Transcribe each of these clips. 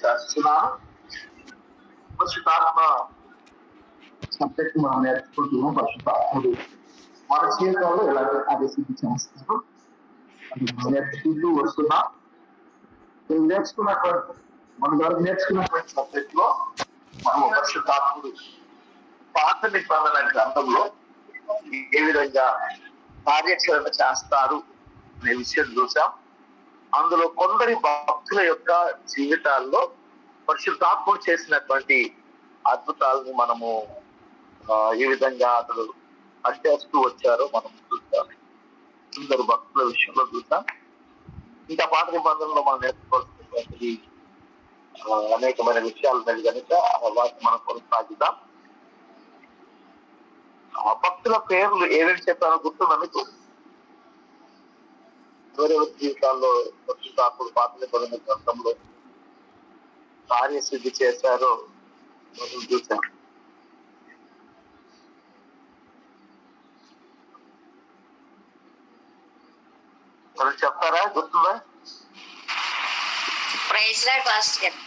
చేస్తున్నాను. పరిశుద్ధాత్మ సబ్జెక్ట్ మనం నేర్చుకుంటున్నాం. పరిశుద్ధాత్ముడు మన జీవితంలో ఎలాంటి కార్యసిద్ధి చేస్తారు అది నేర్చుకుంటూ వస్తున్నా. మన ద్వారా నేర్చుకున్నటువంటి సబ్జెక్ట్ లో మనం పరిశుద్ధాత్ముడు పాత నిబంధన గ్రంథంలో ఏ విధంగా కార్యాచరణ చేస్తారు అనే విషయం చూసాం. అందులో కొందరి భక్తుల యొక్క జీవితాల్లో పరిశుద్ధాత్ముడు చేసినటువంటి అద్భుతాలను మనము ఏ విధంగా అతడు అడ్డేస్తూ వచ్చారో మనం చూస్తాం. కొందరు భక్తుల విషయంలో చూసాం. ఇంకా పాత నిబంధనలో మనం నేర్చుకోవాల్సినటువంటి అనేకమైన విషయాలు ఉన్నాయి కనుక వాటిని మనం కొనసాగిద్దాం. భక్తుల పేర్లు ఏమేమి చెప్పారో గుర్తుందా మీకు? ఎవరెవరి జీవితాల్లో పరిశుద్ధాత్ముడు పాత నిబంధన గ్రంథంలో కార్యసిద్ధి చేశారో మనం చూసాం. మనం చెప్తారా? గుర్తుందా? ప్రైజ్ లార్డ్ పాస్టర్ గారు.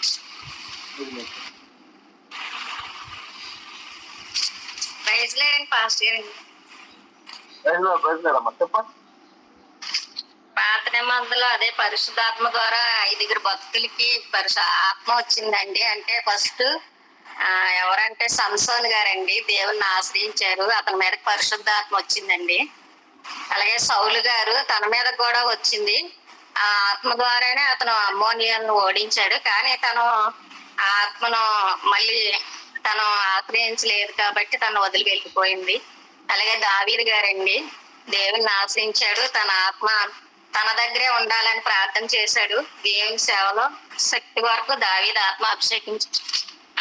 ప్రైజ్ లార్డ్ అండి పాస్టర్ గారు. ప్రైజ్ లార్డ్ అమ్మా, చెప్పండి. పాత నిబంధనలో అదే పరిశుద్ధాత్మ ద్వారా 5 భక్తులకి ఆత్మ వచ్చిందండి. అంటే ఫస్ట్ ఎవరంటే సంసోన్ గారండి, దేవుణ్ణి ఆశ్రయించారు, అతని మీద పరిశుద్ధాత్మ వచ్చిందండి. అలాగే సౌలు గారు, తన మీద కూడా వచ్చింది. ఆ ఆత్మ ద్వారానే అతను అమ్మోనియాను ఓడించాడు. కానీ తను ఆ ఆత్మను మళ్ళీ తను ఆశ్రయించలేదు కాబట్టి తను వదిలి వెళ్ళిపోయింది. అలాగే దావీదు గారండి, దేవుణ్ణి ఆశ్రయించాడు, తన ఆత్మ తన దగ్గరే ఉండాలని ప్రార్థన చేశాడు. దేవుని సేవలో శక్తి వరకు దావీదు ఆత్మ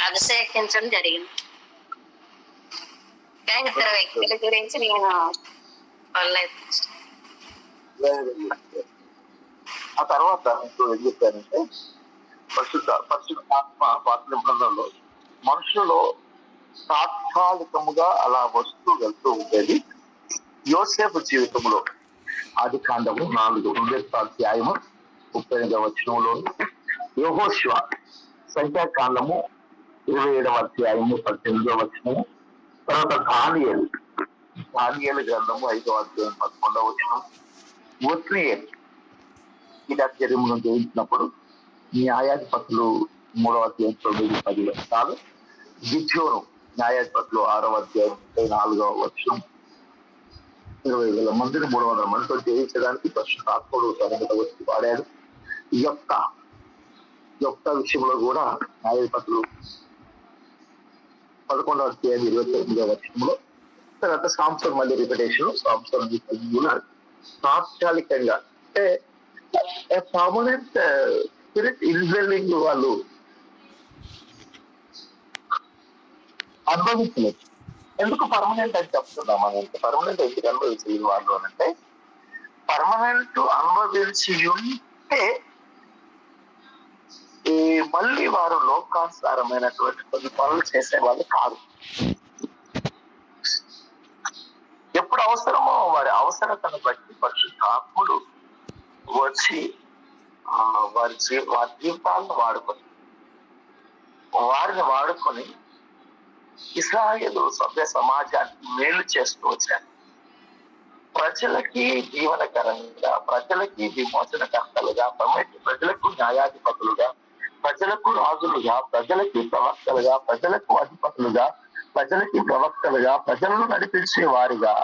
అభిషేకించడం జరిగింది. కానీ 2 వ్యక్తుల గురించి నేను ఆ తర్వాత మీకు ఏం చెప్పారంటే పరిశుద్ధాత్మ పాత నిబంధనలో మనుషులలో తాత్కాలికముగా అలా వస్తూ వెళ్తూ ఉండేది. యోసేపు జీవితంలో ఆదికాండము 4 38వ వచనంలో, యెహోషువ సంఖ్యాకాండము 27వ అధ్యాయము 18వ వచనము, తర్వాత దానియేలు గ్రంథము 5వ అధ్యాయం 11వ వచనం, ఒత్నియేలు కిరాచర్యమును జయించినప్పుడు న్యాయాధిపతులు 3వ అధ్యాయం 9-10 వచనాలు, గిద్యోను న్యాయాధిపతులు 6వ అధ్యాయం 34వ వచనం, 20,000 మందిని 300 మందితో జయించడానికి పరిశుద్ధాత్ముడు తన మీద వచ్చి వాడాడు. యొక్క విషయంలో కూడా న్యాయాధిపతులు 11వ అధ్యాయం 29వ వచనంలో, తర్వాత సాంసన్ మళ్ళీ రిపిటేషన్, సాంసన్ కూడా తాత్కాలికంగా అంటే పర్మనెంట్ స్పిరిట్ ఇన్వెల్వింగ్ వాళ్ళు అనుభవించలేదు. ఎందుకు పర్మనెంట్ అని చెప్తున్నాం? మనం పర్మనెంట్ ఎందుకు అనుభవించలేదు వాళ్ళు అంటే, పర్మనెంట్ అనుభవించి ఉంటే మళ్ళీ వారు లోకానుసారమైనటువంటి కొన్ని పనులు చేసేవాళ్ళు కాదు. ఎప్పుడు అవసరమో వారి అవసరతను బట్టి పరిశుద్ధాత్ముడు వచ్చి వారి జీవితాలను వాడుకొని ఇశ్రాయేలు సభ్య సమాజానికి మేలు చేస్తూ వచ్చారు. ప్రజలకి జీవనకరంగా, ప్రజలకి విమోచనకర్తలుగా, ప్రజలకు న్యాయాధిపతులుగా, ప్రజలకు రాజులుగా, ప్రజలకి ప్రవక్తలుగా, ప్రజలకు అధిపతులుగా, ప్రజలకి ప్రవక్తలుగా, ప్రజలను నడిపించే వారిగా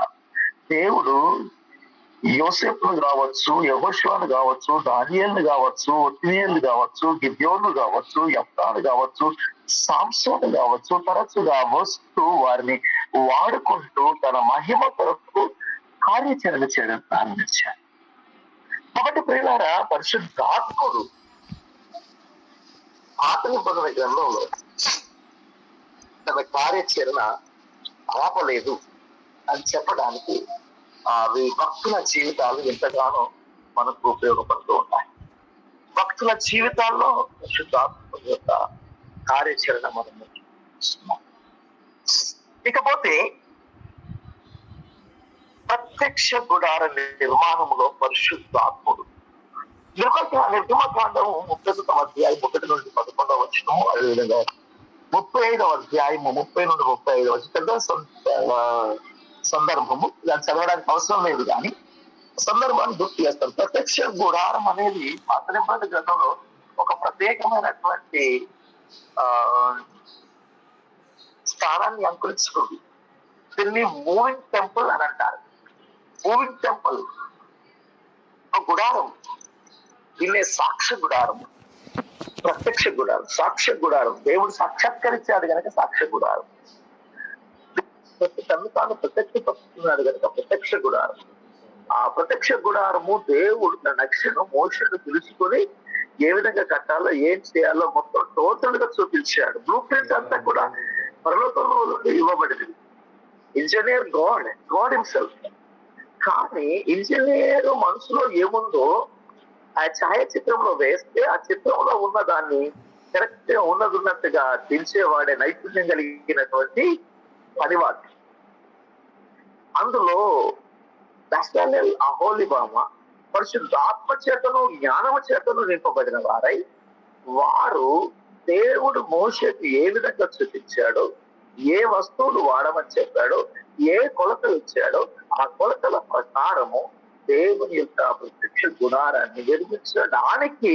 దేవుడు యోసేపును కావచ్చు, యెహోషువను కావచ్చు, దానియేలును కావచ్చు, ఒత్నియేలు కావచ్చు, గిద్యోను కావచ్చు, యెఫ్తాను కావచ్చు, సాంసోను కావచ్చు, తరచుగా వస్తూ వారిని వాడుకుంటూ తన మహిమ కొరకు కార్యాచరణ చేయడం ప్రారంభించారు. కాబట్టి ప్రియులారా, పరిశుద్ధాత్ముడు పాత నిబంధన గ్రంథంలో తన కార్యాచరణ ఆపలేదు అని చెప్పడానికి భక్తుల జీవితాలు ఎంతగానో మనకు ఉపయోగపడుతూ ఉంటాయి. భక్తుల జీవితాల్లో పరిశుద్ధాత్మ యొక్క కార్యాచరణ మనం చూస్తున్నాం. ఇకపోతే ప్రత్యక్ష గుడార నిర్మాణంలో పరిశుద్ధాత్ముడు నిర్గమకాండము 31వ అధ్యాయం 1-11 అదేవిధంగా 35వ అధ్యాయము 30 నుండి 35 పెద్ద సందర్భము, దాన్ని చదవడానికి అవసరం లేదు, కానీ సందర్భాన్ని గుర్తు చేస్తారు. ప్రత్యక్ష గుడారం అనేది పాత నిబంధన గ్రంథంలో ఒక ప్రత్యేకమైనటువంటి ఆ స్థానాన్ని అంకురించుకుంది. దీన్ని మూవింగ్ టెంపుల్ అని అంటారు. మూవింగ్ టెంపుల్ ఒక గుడారం, దీన్నే సాక్ష్య గుడారం, ప్రత్యక్ష గుడారం, సాక్ష్య గుడారం. దేవుడు సాక్షాత్కరించాడు కనుక సాక్ష్య గుడారం, తను తాను ప్రత్యక్షపరుస్తున్నాడు కనుక ప్రత్యక్ష గుడారం. ఆ ప్రత్యక్ష గుడారము దేవుడు తన నక్షను మోషను తెలుసుకొని ఏ విధంగా కట్టాలో ఏం చేయాలో మొత్తం టోటల్ గా చూపించాడు. బ్లూ ప్రింట్ అంతా కూడా పరలోకంలో నుండి ఇవ్వబడింది. Engineer God himself. కానీ ఇంజనీర్ మనసులో ఏముందో ఆ ఛాయాచిత్రంలో వేస్తే ఆ చిత్రంలో ఉన్న దాన్ని కరెక్ట్ గా ఉన్నట్టుగా తెలిసేవాడే నైపుణ్యం కలిగినటువంటి పనివాడు. అందులో బెసలేల్, అహోలీబామా పరిశుద్ధాత్మ చేతను జ్ఞానము చేతను నింపబడిన వారై, వారు దేవుడు మోషేకి ఏ విధంగా చూపించాడో, ఏ వస్తువులు వాడమని చెప్పాడో, ఏ కొలతలు ఇచ్చాడో ఆ కొలతల ప్రకారము దేవుని యొక్క ప్రత్యక్ష గుడారాన్ని నిర్మించడానికి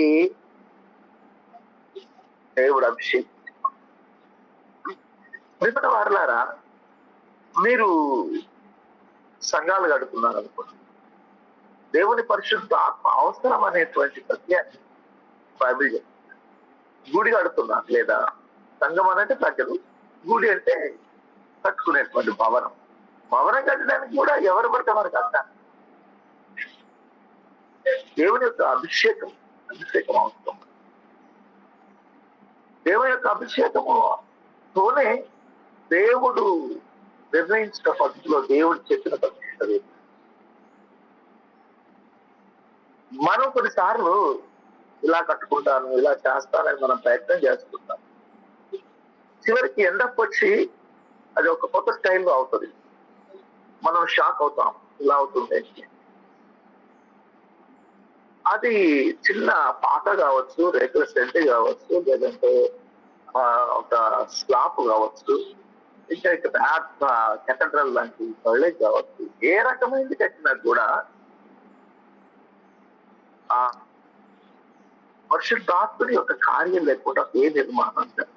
దేవుడు అభిషేకించాడు. మిగతా వారులారా, మీరు సంఘాలు గడుపుతున్నారు అనుకోండి, దేవుని పరిశుద్ధ ఆత్మ అవసరం అనేటువంటి సత్యాన్ని బైబిల్ చెప్తుంది. గుడి కడుతున్నారు, లేదా సంఘం అంటే ప్రజలు, గుడి అంటే కట్టుకునేటువంటి భవనం. భవనం కట్టడానికి కూడా ఎవరు పడితే వారు కట్టాలి. దేవుని యొక్క అభిషేకం అవసరం. దేవుని యొక్క అభిషేకముతోనే దేవుడు నిర్ణయించిన పద్ధతిలో దేవుడు చెప్పిన పద్ధతి. మనం కొన్నిసార్లు ఇలా కట్టుకుంటాను, ఇలా చేస్తానని మనం ప్రయత్నం చేస్తుంటాం. చివరికి ఎండప్ వచ్చి అది ఒక కొత్త స్టైల్లో అవుతుంది. మనం షాక్ అవుతాం, ఇలా అవుతుంది. అది చిన్న పాత కావచ్చు, రేకుల సెంట్ కావచ్చు, లేదంటే ఒక స్లాప్ కావచ్చు, ఇంకా కెథడ్రల్ లాంటి కాలేజ్ కావచ్చు. ఏ రకమైనది కట్టినా కూడా ఆ పరిశుద్ధాత్ముని యొక్క కార్యం లేకుండా ఏ నిర్మాణం అంటారు.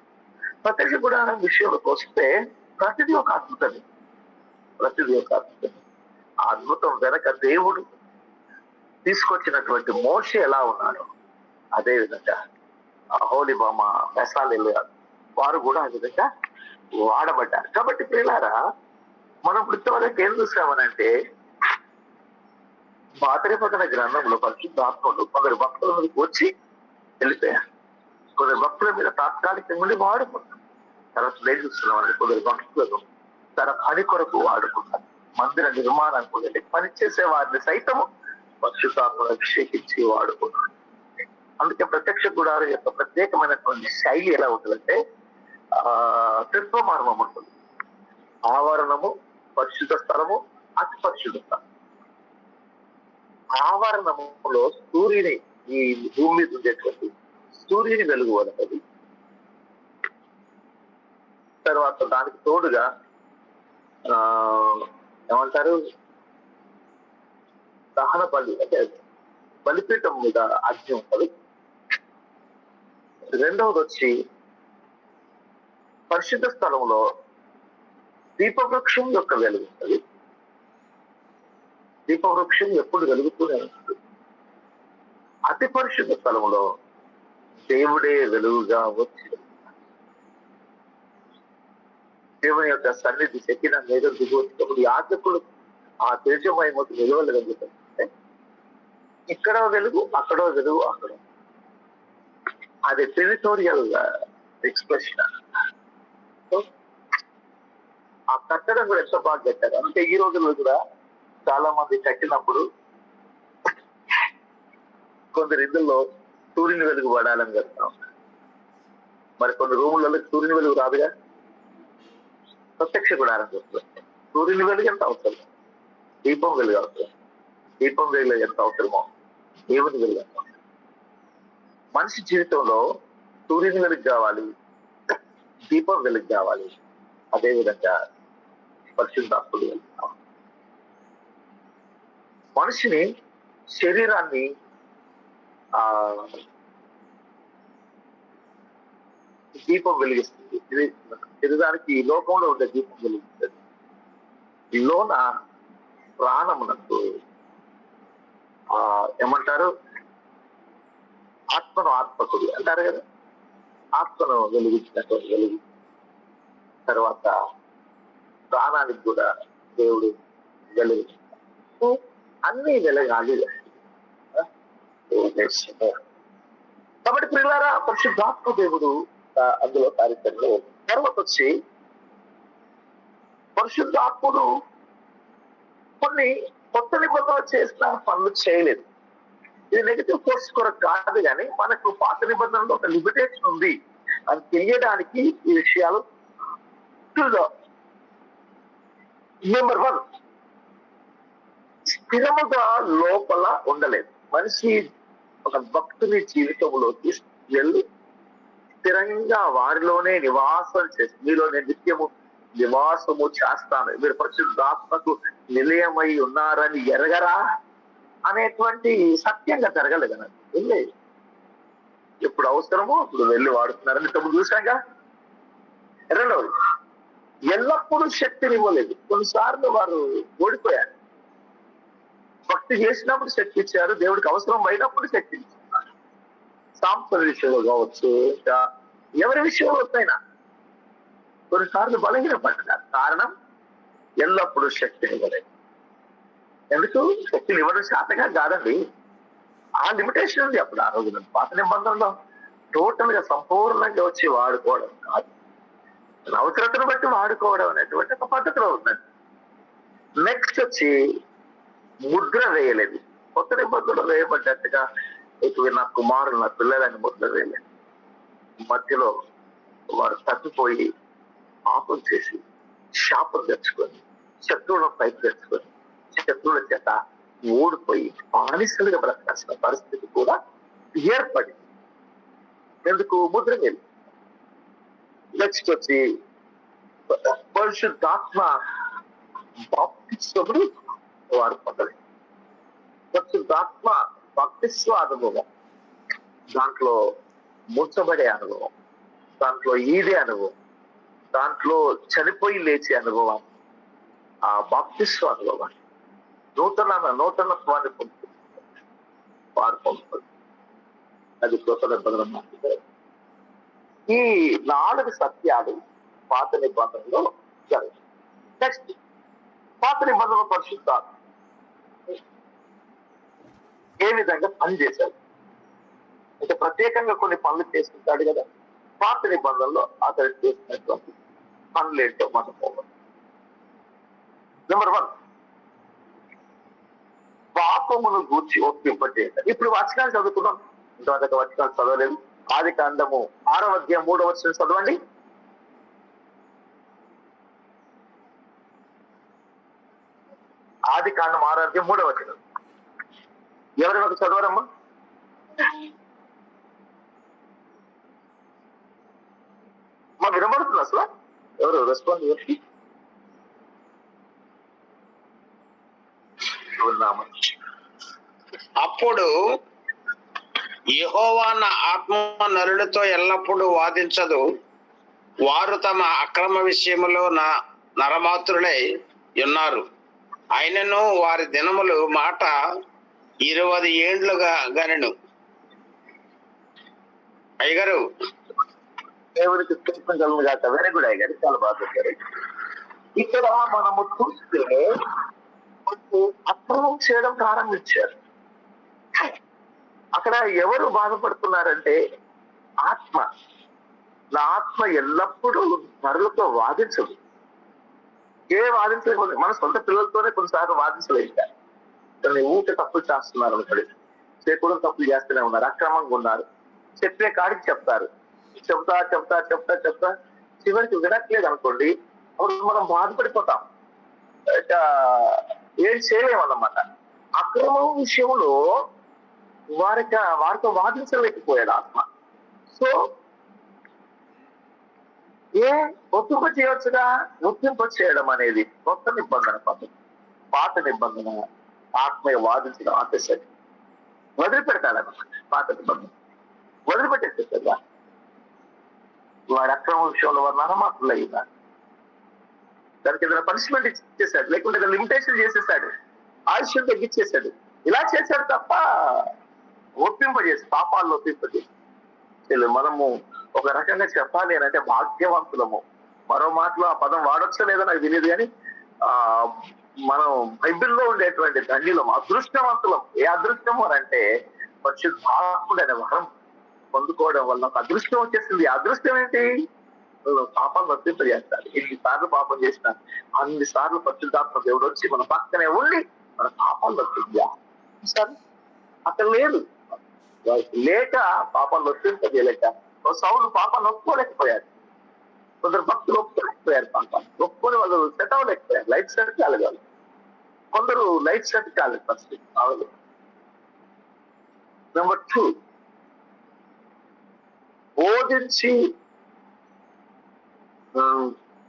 ప్రత్యక్ష గుడారం విషయంలోకి వస్తే ప్రతిదీ ఒక అద్భుతమే. ఆ అద్భుతం వెనక దేవుడు తీసుకొచ్చినటువంటి మోషే ఎలా ఉన్నాడో అదే విధంగా అహోలీబామా, బెసలేల్ వారు కూడా ఆ విధంగా వాడబడ్డారు. కాబట్టి పిల్లారా, మనం ఇంతవరకు ఏం చూసామనంటే, పాతరిపక్కన గ్రంథంలో పరిశుద్ధాత్మలు కొందరు భక్తుల మీదకి వచ్చి వెళ్ళిపోయారు. కొందరు భక్తుల మీద తాత్కాలికంగా ఉండి వాడుకున్నారు. తర్వాత ఏం చూస్తున్నామని కొందరు భక్తులను తన పని కొరకు వాడుకున్నారు. మందిర నిర్మాణానికి పనిచేసే వారిని సైతము పరిశుద్ధాత్మను అభిషేకించి వాడుకున్నాడు. అందుకే ప్రత్యక్ష గుడారం యొక్క ప్రత్యేకమైనటువంటి శైలి ఎలా ఉంటుందంటే, త్రిత్వమార్గం ఉంటుంది. ఆవరణము, పరిశుద్ధ స్థలము, అతి పరిశుద్ధ స్థలం. ఆవరణములో సూర్యుని, ఈ భూమి మీద ఉండేటువంటి సూర్యుని వెలుగు అనేది, తర్వాత దానికి తోడుగా ఏమంటారు, దహన బలి అంటే బలిపీఠం మీద అగ్ని ఉంటుంది. రెండవది వచ్చి పరిశుద్ధ స్థలంలో దీపవృక్షం యొక్క వెలుగు ఉంటుంది. దీపవృక్షం ఎప్పుడు వెలుగుతూనే ఉంటుంది. అతి పరిశుద్ధ స్థలంలో దేవుడే వెలుగుగా వచ్చి దేవుని యొక్క సన్నిధి శక్తిన మీద దిగువచ్చినప్పుడు యాజకులు ఆ తేజమయమకు వెలువలగలుగుతారు. ఇక్కడో వెలుగు, అక్కడో వెలుగు, అక్కడో. అది టెరిటోరియల్ ఎక్స్ప్రెషన్. ఆ కట్టడం కూడా ఎంత బాగా కట్టారు. అంటే ఈ రోజుల్లో కూడా చాలా మంది కట్టినప్పుడు కొందరు ఇళ్ళల్లో సూర్యుని వెలుగు పడాలని చెప్తాం. మరి కొన్ని రూములలో సూర్యుని వెలుగు రాదుగా. ప్రత్యక్ష గుడారం చెప్తుంది. సూర్యుని వెలుగు ఎంత అవసరం, దీపం వెలుగు అవసరం. దీపం వెలుగు ఎంత అవసరమో దేవుని వెలుగు ఎంత అవసరం. మనిషి జీవితంలో సూర్యుని వెలుగు కావాలి, దీపం వెలుగు కావాలి. అదేవిధంగా పరిశుద్ధాత్ముడు వెలుగు కావాలి. మనిషిని శరీరాన్ని ఆ దీపం వెలిగిస్తుంది. ఇది శరీరానికి ఈ లోకంలో ఉండే దీపం వెలిగిస్తుంది. లోన ప్రాణమునకు ఏమంటారు, ఆత్మను ఆత్మకుడు అంటారు కదా, ఆత్మను వెలిగించినటువంటి వెలుగు. తర్వాత ప్రాణానికి కూడా దేవుడు వెలుగు. అన్ని వెలగాలి. కాబట్టి ప్రియులారా, పరిశుద్ధాత్మ దేవుడు అందులో కార్యక్రమంలో. తర్వాత వచ్చి పరిశుద్ధాత్ముడు కొన్ని కొత్త నిబంధనలు చేసిన పనులు చేయలేదు. ఇది నెగిటివ్ ఫోర్స్ కొరకు కాదు, కానీ మనకు పాత నిబంధనలో ఒక లిమిటేషన్ ఉంది అని తెలియడానికి ఈ విషయాలు. నెంబర్ 1, స్థిరముగా లోపల ఉండలేదు. మనిషి ఒక భక్తుని జీవితంలోకి వెళ్ళి స్థిరంగా వారిలోనే నివాసం చేసి, మీలో నేను నిత్యము నివాసము చేస్తాను, మీరు పరిశుద్ధాత్మకు నిలయమై ఉన్నారని ఎరగరా అనేటువంటి సత్యంగా జరగలేదు నాకు. వెళ్ళి ఎప్పుడు అవసరమో అప్పుడు వెళ్ళి వాడుతున్నారని ఇంతకుముందు చూసాగా. రెండవది, ఎల్లప్పుడూ శక్తిని ఇవ్వలేదు. కొన్నిసార్లు వారు ఓడిపోయారు. భక్తి చేసినప్పుడు శక్తి ఇచ్చారు, దేవుడికి అవసరం అయినప్పుడు శక్తి ఇచ్చారు. సాంస్కృతిక విషయంలో కావచ్చు, ఇంకా ఎవరి విషయంలో అయినా కొన్నిసార్లు బలహీనపడ్డారు. కారణం ఎల్లప్పుడూ శక్తిని ఇవ్వలేదు. ఎందుకు? శక్తిని ఇవ్వడం శాతగా కాదండి, ఆ లిమిటేషన్ ఉంది అప్పుడు. ఆ రోజున పాత నిబంధనలో టోటల్ గా సంపూర్ణంగా వచ్చి వాడుకోవడం కాదు, అవసరతను బట్టి వాడుకోవడం అనేటువంటి ఒక పద్ధతిలో ఉందండి. నెక్స్ట్ వచ్చి ముద్ర వేయలేదు. కొత్త నిబంధనలు వేయబడ్డట్టుగా ఇప్పుడు నా కుమారులు, నా పిల్లలని ముద్ర వేయలేదు. మధ్యలో వారు తప్పిపోయి పాపం చేసి శాపం తెచ్చుకొని శత్రువుల పైకి తెచ్చుకొని శత్రువుల చేత ఓడిపోయి బానిసలుగా బ్రతకాల్సిన పరిస్థితి కూడా ఏర్పడింది. ఎందుకు? ముద్ర వేయలేదు. నెక్స్ట్ వచ్చి పరిశుద్ధాత్మ బాప్తిస్మమును వారు పొందలేదు. పరిశుద్ధాత్మ బాప్తిస్మ అనుభవం, దాంట్లో ముచ్చబడే అనుభవం, దాంట్లో ఈదే అనుభవం, దాంట్లో చనిపోయి లేచే అనుభవం, ఆ బాప్తిస్మ అనుభవాన్ని నూతనత్వాన్ని పొందుతుంది వారు పొందుతుంది. అది కొత్త నిబంధన మాత్రమే. ఈ 4 సత్యాలు పాత నిబంధనలో జరుగుతుంది. నెక్స్ట్, పాత నిబంధనలో పరిశుద్ధాత్మ ఏ విధంగా పనిచేశాడు అంటే ప్రత్యేకంగా కొన్ని పనులు చేసుకుంటాడు కదా. పాత నిబంధనలో అతడు చేసినటువంటి పనులు ఏంటో మనం పోవాలి. నెంబర్ 1, పాపమును గూర్చి ఒప్పింపటే. ఇప్పుడు వచనాలు చదువుకున్నాం, ఇంతవరకు వచనాలు చదవలేదు. ఆదికాండము 6వ అధ్యాయం 3వ వచనం చదవండి. ఆదికాండం 6వ అధ్యాయం 3వ వచనం ఎవరైనా చదవరమ్మా? మా వినబడుతుంది అసలు? ఎవరు రెస్పాండ్ చేసి అప్పుడు యెహోవా నా ఆత్మ నరులతో ఎల్లప్పుడూ వాదించదు, వారు తమ అక్రమ విషయములో నరమాత్రులై ఉన్నారు. అయినను వారి దినములు మాట 20 ఏండ్లుగా గనెను. అయ్యగారు, దేవుడికి కలుగును గాక. వెరీ గుడ్ అయ్యగారు, చాలా బాగా చెప్పారు. ఇక్కడ మనము చూస్తే అక్రమం చేయడం ప్రారంభించారు. అక్కడ ఎవరు బాధపడుతున్నారంటే ఆత్మ. నా ఆత్మ ఎల్లప్పుడూ నరులతో వాదించదు. వాదించలేకపోతే మన సొంత పిల్లలతోనే కొన్నిసార్లు వాదించలేదు. ఊరికే తప్పులు చేస్తున్నారు అనుకోండి, చేయకూడదు తప్పులు చేస్తూనే ఉన్నారు, అక్రమంగా ఉన్నారు. చెప్పే కాడికి చెప్తారు, చెప్తా చెప్తా చెప్తా చెప్తా చివరికి వినట్లేదు అనుకోండి, అప్పుడు మనం బాధపడిపోతాం. ఏం చేయలేమన్నమాట. అక్రమం విషయంలో వారితో వాదించలేకపోయాడు ఆత్మ. సో ఒప్పింప చేయవచ్చుగా. ఒప్పింప చేయడం అనేది కొత్త నిబంధన పద్ధతి. పాత నిబంధన ఆత్మీయ వాదించడం ఆపేశాడు, వదిలిపెడతాడన్నమాట. పాత నిబంధన వదిలిపెట్టేసేసాడు. వాడి అక్రమ విషయంలో వారు నరమాత్రులు అయ్యారు. దానికి ఏదైనా పనిష్మెంట్ ఇచ్చేసాడు, లేకుంటే ఏదైనా లిమిటేషన్ చేసేసాడు, ఆయుష్యం తగ్గించేశాడు. ఇలా చేశాడు తప్ప ఒప్పింపజేసి, పాపాలను ఒప్పింపజేసి. మనము ఒక రకంగా చెప్పాలి అని అంటే భాగ్యవంతులము. మరో మాటలో ఆ పదం వాడొచ్చో లేదో నాకు తెలియదు, కానీ మనం బైబిల్లో ఉండేటువంటి ధన్యులం, అదృష్టవంతులం. ఏ అదృష్టము అని అంటే పరిశుద్ధాత్ముడు అనే వరం పొందుకోవడం వల్ల ఒక అదృష్టం వచ్చేసింది. అదృష్టం ఏంటి? పాపాలను వర్తింపజేస్తారు. ఎన్నిసార్లు పాపం చేసినా అన్నిసార్లు పరిశుద్ధాత్మ దేవుడు వచ్చి మన పక్కనే ఉండి మన పాపాలు వర్తించారు. అక్కడ లేదు, లేక పాపాలు వర్తింపజేయలేక సౌలు పాపాన్ని ఒప్పుకోలేకపోయారు. కొందరు భక్తులు ఒప్పుకోలేకపోయారు, పాపాన్ని ఒప్పుకొని వాళ్ళు సెట్ అవ్వలేకపోయారు, లైఫ్ సెట్ కాలేదు వాళ్ళు. కొందరు లైఫ్ సెట్ కాలేదు ఫస్ట్. నెంబర్ 2, బోధించి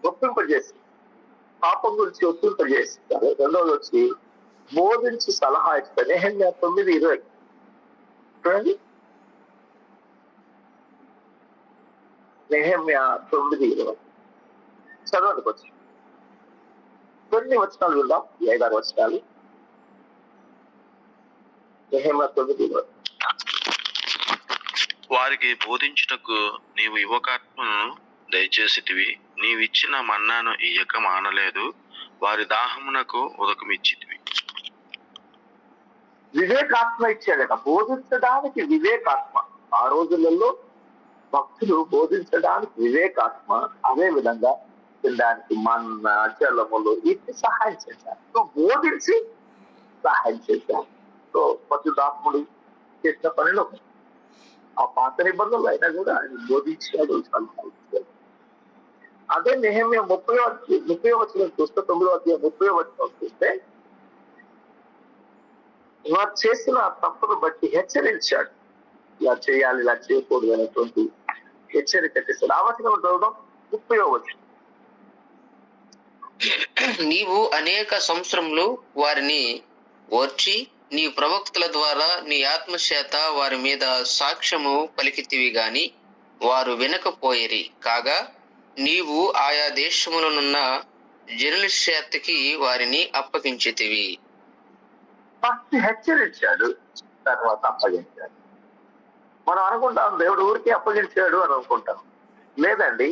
ఒప్పింపజేసి, పాపం గురించి ఒప్పింపజేస్తారు. రెండవది వచ్చి బోధించి సలహా ఇస్తారు. నెహెమ్యా 9:20 చూడండి. నెహెమ్యా 9:20 చదవండి కొంచెం. కొన్ని వచనాలు విందాం, 5-6 వచనాలు. నెహెమ్యా 9:20. వారికి బోధించుటకు నీవు యువకాత్మను దయచేసితివి, నీవిచ్చిన మన్నాను ఇయ్యక మానలేదు, వారి దాహమునకు ఉదకమిచ్చితివి. వివేకాత్మ ఇచ్చాడట, బోధించడానికి వివేకాత్మ. ఆ రోజులలో భక్తులు బోధించడానికి వివేకాత్మ, అదే విధంగా తినడానికి మన్న, జలములు ఇట్టి సహాయం చేశారు. సో బోధించి సహాయం చేశారు. సో పరిశుద్ధాత్ముడు చేసిన పనిలో ఆ పాత నిబంధనలు అయినా కూడా ఆయన బోధించాడు, సలహా ఇచ్చాడు. అదే నెహెమ్యా 30వ వచనం చూస్తే, 9వ అధ్యాయం 30వ వచనం చూస్తే, వారు చేసిన తప్పును బట్టి హెచ్చరించాడు. ఇలా చేయాలి, ఇలా చేయకూడదు అనేటువంటి హెచ్చరిక చేశాడు. ఆ వచనం చదువుదాం, 30వ వచనం. నీవు అనేక సంవత్సరములు వారిని ఓర్చి నీ ప్రవక్తల ద్వారా నీ ఆత్మచేత వారి మీద సాక్ష్యము పలికితివి గాని వారు వినకపోయిరి. కాగా నీవు ఆయా దేశములనున్న జనుల చేతికి వారిని అప్పగించితివి. ఫస్ట్ హెచ్చరించాడు, తర్వాత అప్పగించాడు. మనం అనుకుంటాం దేవుడు ఊరికి అప్పగించాడు అని అనుకుంటాం. లేదండి,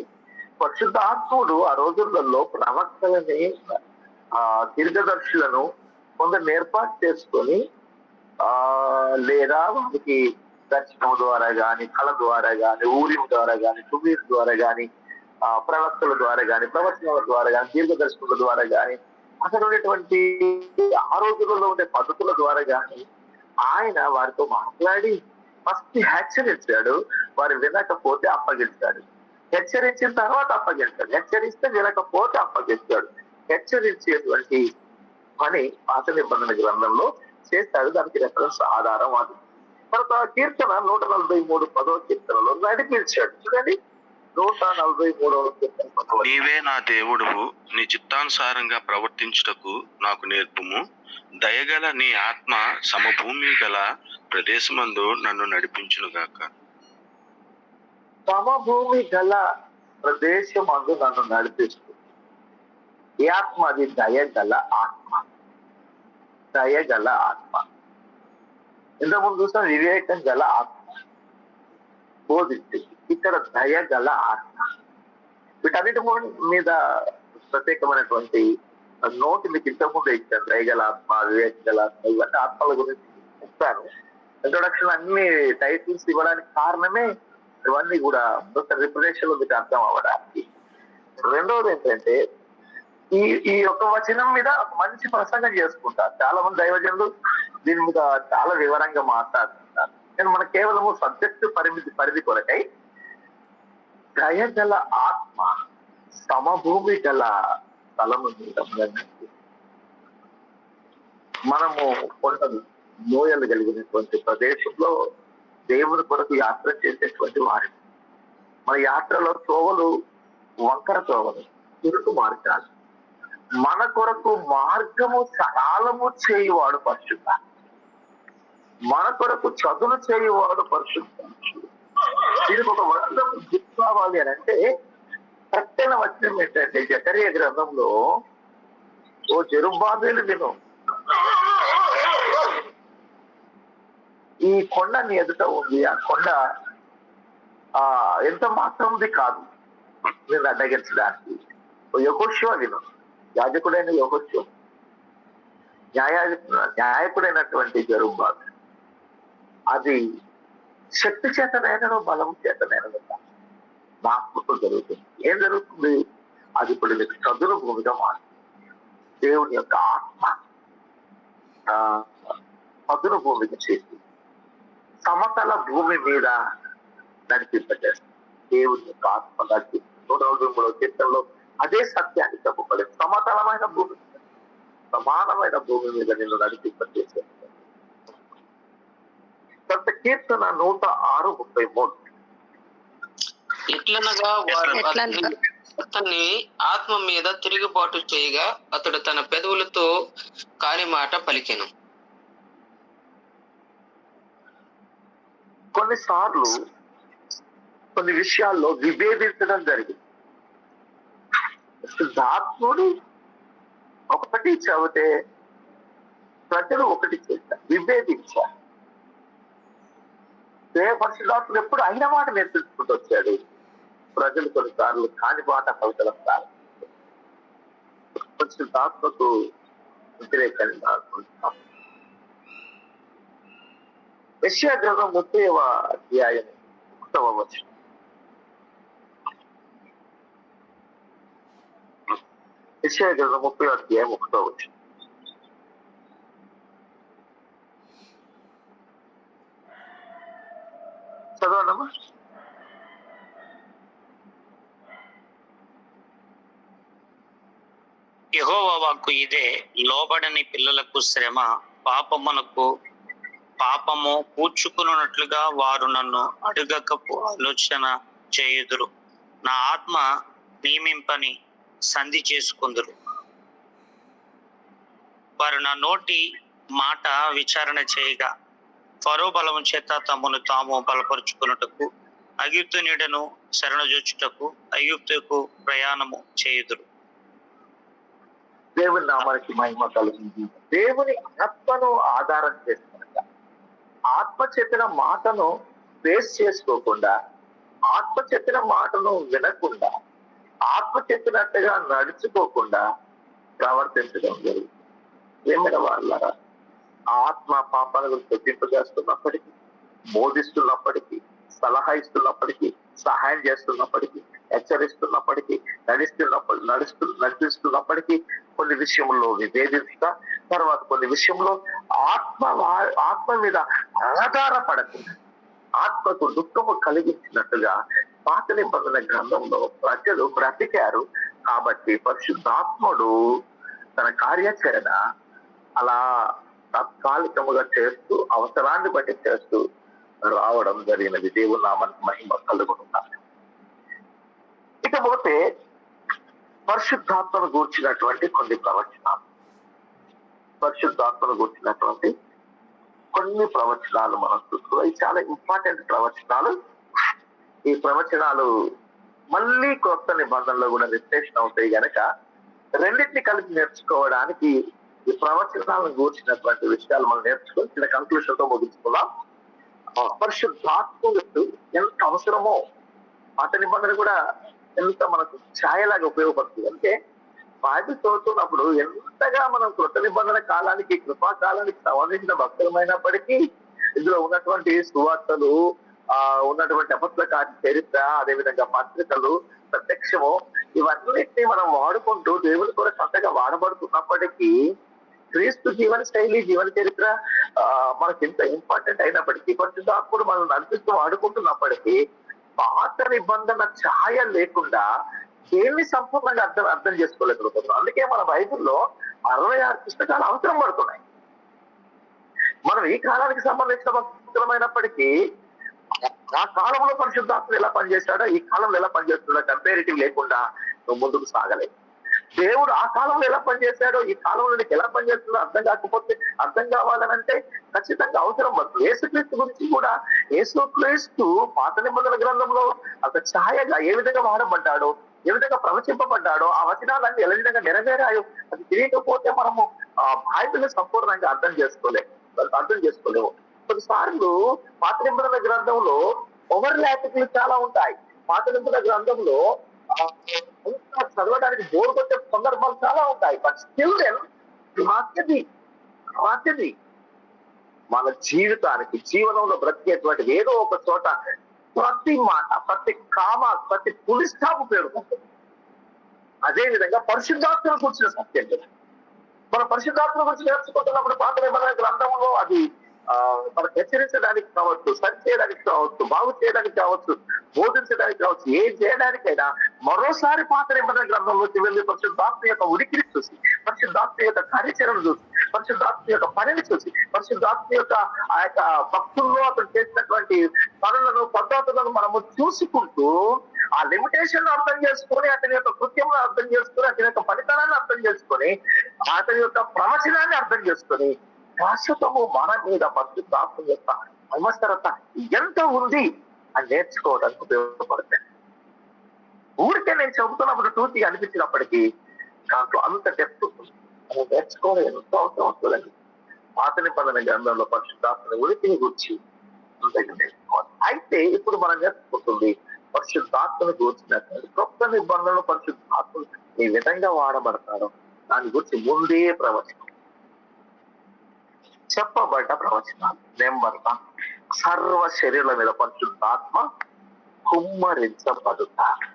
పరిశుద్ధాత్ముడు ఆ రోజులలో ప్రవక్తలని, దీర్ఘదర్శులను కొందరు ఏర్పాటు చేసుకొని లేదా వారికి దర్శనం ద్వారా గాని, కళ ద్వారా గాని, ఊరిం ద్వారా గాని, తుమీర్ ద్వారా గాని, ప్రవక్తల ద్వారా గాని, ప్రవచనాల ద్వారా గాని, దీర్ఘదర్శకుల ద్వారా గాని, అక్కడ ఉండేటువంటి ఆ రోజులలో ఉండే పద్ధతుల ద్వారా గాని ఆయన వారితో మాట్లాడి ఫస్ట్ హెచ్చరించాడు. వారు వినకపోతే అప్పగించాడు. హెచ్చరించిన తర్వాత అప్పగించాడు. హెచ్చరిస్తే వినకపోతే అప్పగించాడు. హెచ్చరించేటువంటి పని పాత నిబంధన గ్రంథంలో చేస్తాడు. దానికి రెఫరెన్స్ ఆధారం అది. తర్వాత కీర్తన 143 10వ కీర్తనలో నడిపించాడు. చూడండి, 143వ కీర్తన. నీవే నా దేవుడువు, నీ చిత్తానుసారంగా ప్రవర్తించుటకు నాకు నేర్పుము. దయగల నీ ఆత్మ సమభూమి గల ప్రదేశమందు నన్ను నడిపించునుగాక. సమభూమి గల ప్రదేశమందు నన్ను నడిపిస్తుంది. ఈ ఆత్మ అది దయగల ఆత్మ. దయగల ఆత్మ. ఇంతకుముందు చూసాం వివేకం గల ఆత్మ, బోధించింది. ఇక్కడ దయగల ఆత్మ. వీటన్నిటి మీద ప్రత్యేకమైనటువంటి నోటి మీకు ఇంతకుముందు ఇచ్చాను. దయగల ఆత్మ, వివేక గల ఆత్మ, ఇవన్నీ ఆత్మల గురించి చెప్తాను. ఇంట్రొడక్షన్ అన్ని టైటిల్స్ ఇవ్వడానికి కారణమే ఇవన్నీ కూడా రిప్రజెంటేషన్ లో మీకు అర్థం అవ్వడానికి. రెండవది ఏంటంటే ఈ యొక్క వచనం మీద మంచి ప్రసంగం చేసుకుంటారు చాలా మంది దైవజనులు. దీని మీద చాలా వివరంగా మాట్లాడుతుంటారు. నేను మన కేవలము సబ్జెక్టు పరిధి కొరకై దయగల ఆత్మ సమభూమి గల స్థలము మీద మనము కొంత లోయలు కలిగినటువంటి ప్రదేశంలో దేవుని కొరకు యాత్ర చేసేటువంటి వారి మన యాత్రలో త్రోవలు వంకర తోవని, ఇరుకు మార్గాలు, మన కొరకు మార్గము సకాలము చేయువాడు పరిశుద్ధ, మన కొరకు చదును చేయువాడు పరిశుద్ధ. దీనికి ఒక వచనం గుర్తు కావాలి అని అంటే కరెక్టైన వచనం ఏంటంటే జకరియా గ్రంథంలో, ఓ జెరుబ్బాబెలు విను, ఈ కొండ నీ ఎదుట ఉంది, ఆ కొండ ఎంత మాత్రంది కాదు నేను అడ్డగించడానికి. యెహోషువ విను, యాజకుడైన యెహోషువ, న్యాయకుడైనటువంటి జెరుబ్బాబెలు, అది శక్తి చేతనైనను బలం చేతనైనను నా ఆత్మతో జరుగుతుంది. ఏం జరుగుతుంది? అది ఇప్పుడు మీకు చదును భూమిగా మారుతుంది. దేవుని యొక్క ఆత్మ చదును భూమికి చేసి సమతల భూమి మీద నడిపింపజేస్తుంది. దేవుని యొక్క ఆత్మ నడిపి 123వ కీర్తనలో అదే సత్యాన్ని చెప్పబడింది. సమతలమైన భూమి, సమానమైన భూమి మీద నిన్ను నడిపింపజేసేది. కీర్తన 106:33. ఎట్లనగా వారు అతన్ని ఆత్మ మీద తిరుగుబాటు చేయగా అతడు తన పెదవులతో కాని మాట పలికెను. కొన్నిసార్లు కొన్ని విషయాల్లో విభేదించడం జరిగింది. శుద్ధాత్ముడు ఒకటి చదివితే ప్రజలు ఒకటి చేస్తారు, విభేదించారు. పరిశుద్ధాత్ముడు ఎప్పుడు అయిన మాట నేర్పించుకుంటూ వచ్చాడు. ప్రజలు కొన్నిసార్లు కాని మాట పలకడం ప్రారంభించారు. పరిశుద్ధాత్మకు వ్యతిరేకంగా అనుకుంటున్నాం. యెషయా గ్రంథం 30వ అధ్యాయం 1వ వచనం. యెషయా గ్రంథం 30వ అధ్యాయం 1వ వచనం. చదవనమ్మా. యెహోవా వాక్కు ఇదే, లోబడని పిల్లలకు శ్రమ, పాపము కూర్చుకున్నట్లుగా వారు నన్ను అడుగకపు ఆలోచన చేయుదురు. నా ఆత్మ నియమింపని సంధి చేసుకుందురు. వారు నా నోటి మాట విచారణ చేయగా ఫరో బలము చేత తమను తాము బలపరుచుకున్నటకు ఐగుప్తు నీడను శరణజొచ్చుటకు ఐగుప్తుకు ప్రయాణము చేయుదురు. దేవుని నామానికి మహిమ కలుగుతుంది. దేవుని ఆత్మను ఆధారం చేసుకుంటా, ఆత్మ చెప్పిన మాటను బేస్ చేసుకోకుండా, ఆత్మ చెప్పిన మాటను వినకుండా, ఆత్మ చెప్పినట్టుగా నడుచుకోకుండా ప్రవర్తించడం జరుగుతుంది. ఏమైనా వాళ్ళరా, ఆత్మ పాపాల గురించి ఒప్పింపజేస్తున్నప్పటికీ, బోధిస్తున్నప్పటికీ, సలహా ఇస్తున్నప్పటికీ, సహాయం చేస్తున్నప్పటికీ, హెచ్చరిస్తున్నప్పటికీ, నడిపిస్తున్నప్పటికీ కొన్ని విషయంలో విభేదిస్తా, తర్వాత కొన్ని విషయంలో ఆత్మ మీద ఆధారపడకుండా ఆత్మకు దుఃఖము కలిగించినట్టుగా పాత నిబంధన గ్రంథంలో ప్రజలు బ్రతికారు. కాబట్టి పరిశుద్ధాత్ముడు తన కార్యాచరణ అలా తాత్కాలికముగా చేస్తూ, అవసరాన్ని బట్టి చేస్తూ రావడం జరిగినది. దేవుని నామానికి మహిమ కలుగుతున్నారు. ఇకపోతే పరిశుద్ధాత్మను గూర్చినటువంటి కొన్ని ప్రవచనాలు, మనం చూస్తున్నాం. ఇవి చాలా ఇంపార్టెంట్ ప్రవచనాలు. ఈ ప్రవచనాలు మళ్ళీ కొత్త నిబంధనలో కూడా విశ్లేషణ అవుతాయి గనక రెండింటిని కలిపి నేర్చుకోవడానికి ఈ ప్రవచనాలను గూర్చినటువంటి విషయాలు మనం నేర్చుకొని చిన్న కంక్లూషన్ తో ముగించుకున్నాం. పరిశుద్ధాత్ముడు ఎంత అవసరమో పాత నిబంధన కూడా ఎంత మనకు ఛాయలాగా ఉపయోగపడుతుంది. అంటే బైబిల్ చదువుతున్నప్పుడు ఎంతగా మనం కృత నిబంధన కాలానికి, కృపాకాలానికి సంబంధించిన భక్తులమైనప్పటికీ ఇందులో ఉన్నటువంటి సువార్తలు, ఉన్నటువంటి అపొస్తలుల చరిత్ర, అదేవిధంగా పత్రికలు, ప్రత్యక్షము, ఇవన్నిటిని మనం వాడుకుంటూ దేవుని కూడా అంతగా వాడబడుతున్నప్పటికీ క్రీస్తు జీవన శైలి, జీవన చరిత్ర మనకి ఎంత ఇంపార్టెంట్ అయినప్పటికీ, పరిశుద్ధాత్ముడు మనం నడిపిస్తూ వాడుకుంటున్నప్పటికీ పాత నిబంధన ఛాయ లేకుండా దేన్ని సంపూర్ణంగా అర్థం చేసుకోలేకపోతున్నాం. అందుకే మన బైబిల్లో 66 పుస్తకాలు అవసరం పడుతున్నాయి. మనం ఈ కాలానికి సంబంధించిన భక్తులమైనప్పటికీ ఆ కాలంలో పరిశుద్ధాత్మ ఎలా పనిచేశాడో ఈ కాలంలో ఎలా పనిచేస్తున్నాడో కంపారిటివ్ లేకుండా నువ్వు ముందుకు సాగలేదు. దేవుడు ఆ కాలంలో ఎలా పనిచేశాడో ఈ కాలంలో నీకు ఎలా పనిచేస్తుందో అర్థం కాకపోతే, అర్థం కావాలనంటే ఖచ్చితంగా అవసరం పడుతుంది. యేసుక్రీస్తు గురించి కూడా, యేసుక్రీస్తు పాత నిబంధన గ్రంథంలో ఒక ఛాయగా ఏ విధంగా వాడబడ్డాడో, ఏ విధంగా ప్రవచింపబడ్డాడో, ఆ వచనాలన్నీ ఎలా విధంగా నెరవేరాయో అది తెలియకపోతే మనము ఆ బైబిల్ సంపూర్ణంగా అర్థం చేసుకోలేము. కొన్నిసార్లు పాత నిబంధన గ్రంథంలో ఓవర్ ల్యాపింగ్లు చాలా ఉంటాయి. పాత నిబంధన గ్రంథంలో చదవడానికి బోర్ కొట్టే సందర్భాలు చాలా ఉంటాయి. బట్ స్టిల్ వాక్యది మన జీవితానికి, జీవనంలో బ్రతికేటువంటి ఏదో ఒక చోట ప్రతి మాట, ప్రతి కామ, ప్రతి పులి స్టాప్ ఉపయోగపడుతుంది. అదే విధంగా పరిశుద్ధాత్మను కూర్చున్న సత్యం కదా. మన పరిశుద్ధాత్మ గురించి నేర్చుకుంటున్నప్పుడు పాత నిబంధన గ్రంథంలో అది మనకు హెచ్చరించడానికి కావచ్చు, సరి చేయడానికి కావచ్చు, బాగు చేయడానికి కావచ్చు, బోధించడానికి కావచ్చు, ఏం చేయడానికైనా మరోసారి పాత నిబంధన గ్రంథంలోకి వెళ్ళి పరిశుద్ధాత్మ యొక్క ఉనికిని చూసి, పరిశుద్ధాత్మ యొక్క కార్యాచరణ చూసి, పరిశుద్ధాత్మ యొక్క పనిని చూసి, పరిశుద్ధాత్మ యొక్క ఆ యొక్క భక్తుల్లో అతను చేసినటువంటి పనులను, పద్ధతులను మనము చూసుకుంటూ ఆ లిమిటేషన్ అర్థం చేసుకొని, అతని యొక్క కృత్యంలో అర్థం చేసుకొని, అతని యొక్క ఫలితాలను అర్థం చేసుకొని, అతని యొక్క ప్రవచనాన్ని అర్థం చేసుకొని శాశ్వతము మన మీద పరిశుద్ధాత్మ యొక్క అవసరత ఎంత ఉంది అని నేర్చుకోవడానికి ఉపయోగపడతాయి. ఊరికే నేను చెబుతున్నప్పుడు టూతి అనిపించినప్పటికీ నాకు అంత డెప్త్ మనం నేర్చుకోవడం ఎంతో అవసరం వస్తుందండి. పాత నిబంధన గ్రంథంలో పరిశుద్ధాత్మని ఉనికిని గురించి అంతగా నేర్చుకోవాలి. అయితే ఇప్పుడు మనం నేర్చుకుంటుంది పరిశుద్ధాత్మని గురించినటువంటి కొత్త నిబంధనలో పరిశుద్ధాత్మలు ఏ విధంగా వాడబడతారో దాని గురించి ముందే ప్రవచనం, చెప్పబడ్డ ప్రవచనాలు. నెంబర్ 1, సర్వ శరీరాల మీద పరిశుద్ధాత్మ కుమ్మరించబడుతారు.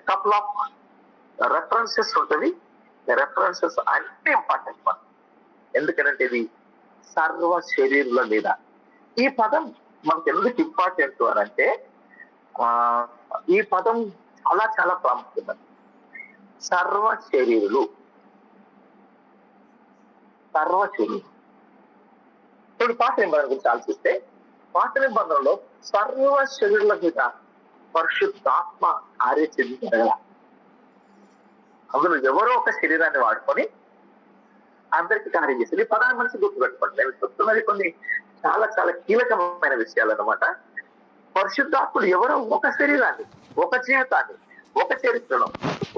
కపుల్ ఆఫ్ రెఫరెన్సెస్ ఉంటుంది. రెఫరెన్సెస్ అంటే ఇంపార్టెంట్ పదం. ఎందుకంటే ఇది సర్వ శరీరుల మీద. ఈ పదం మనకు ఎందుకు ఇంపార్టెంట్ అని అంటే ఈ పదం చాలా చాలా ప్రాముఖ్యత. సర్వ శరీరులు, సర్వ శరీరులు. ఇప్పుడు పాత నిబంధన గురించి ఆలోచిస్తే పాత నిబంధనలో సర్వ శరీరుల మీద పరిశుద్ధాత్మ కార్యసిద్ధి జరగల. అందులో ఎవరో ఒక శరీరాన్ని వాడుకొని అందరికి కార్యం చేస్తుంది. ఈ పదాన్ని మనిషి గుర్తుపెట్టుకోండి. నేను చెప్తున్నది కొన్ని చాలా చాలా కీలకమైన విషయాలు అన్నమాట. పరిశుద్ధాత్ముడు ఎవరో ఒక శరీరాన్ని, ఒక జీవితాన్ని, ఒక చరిత్రను,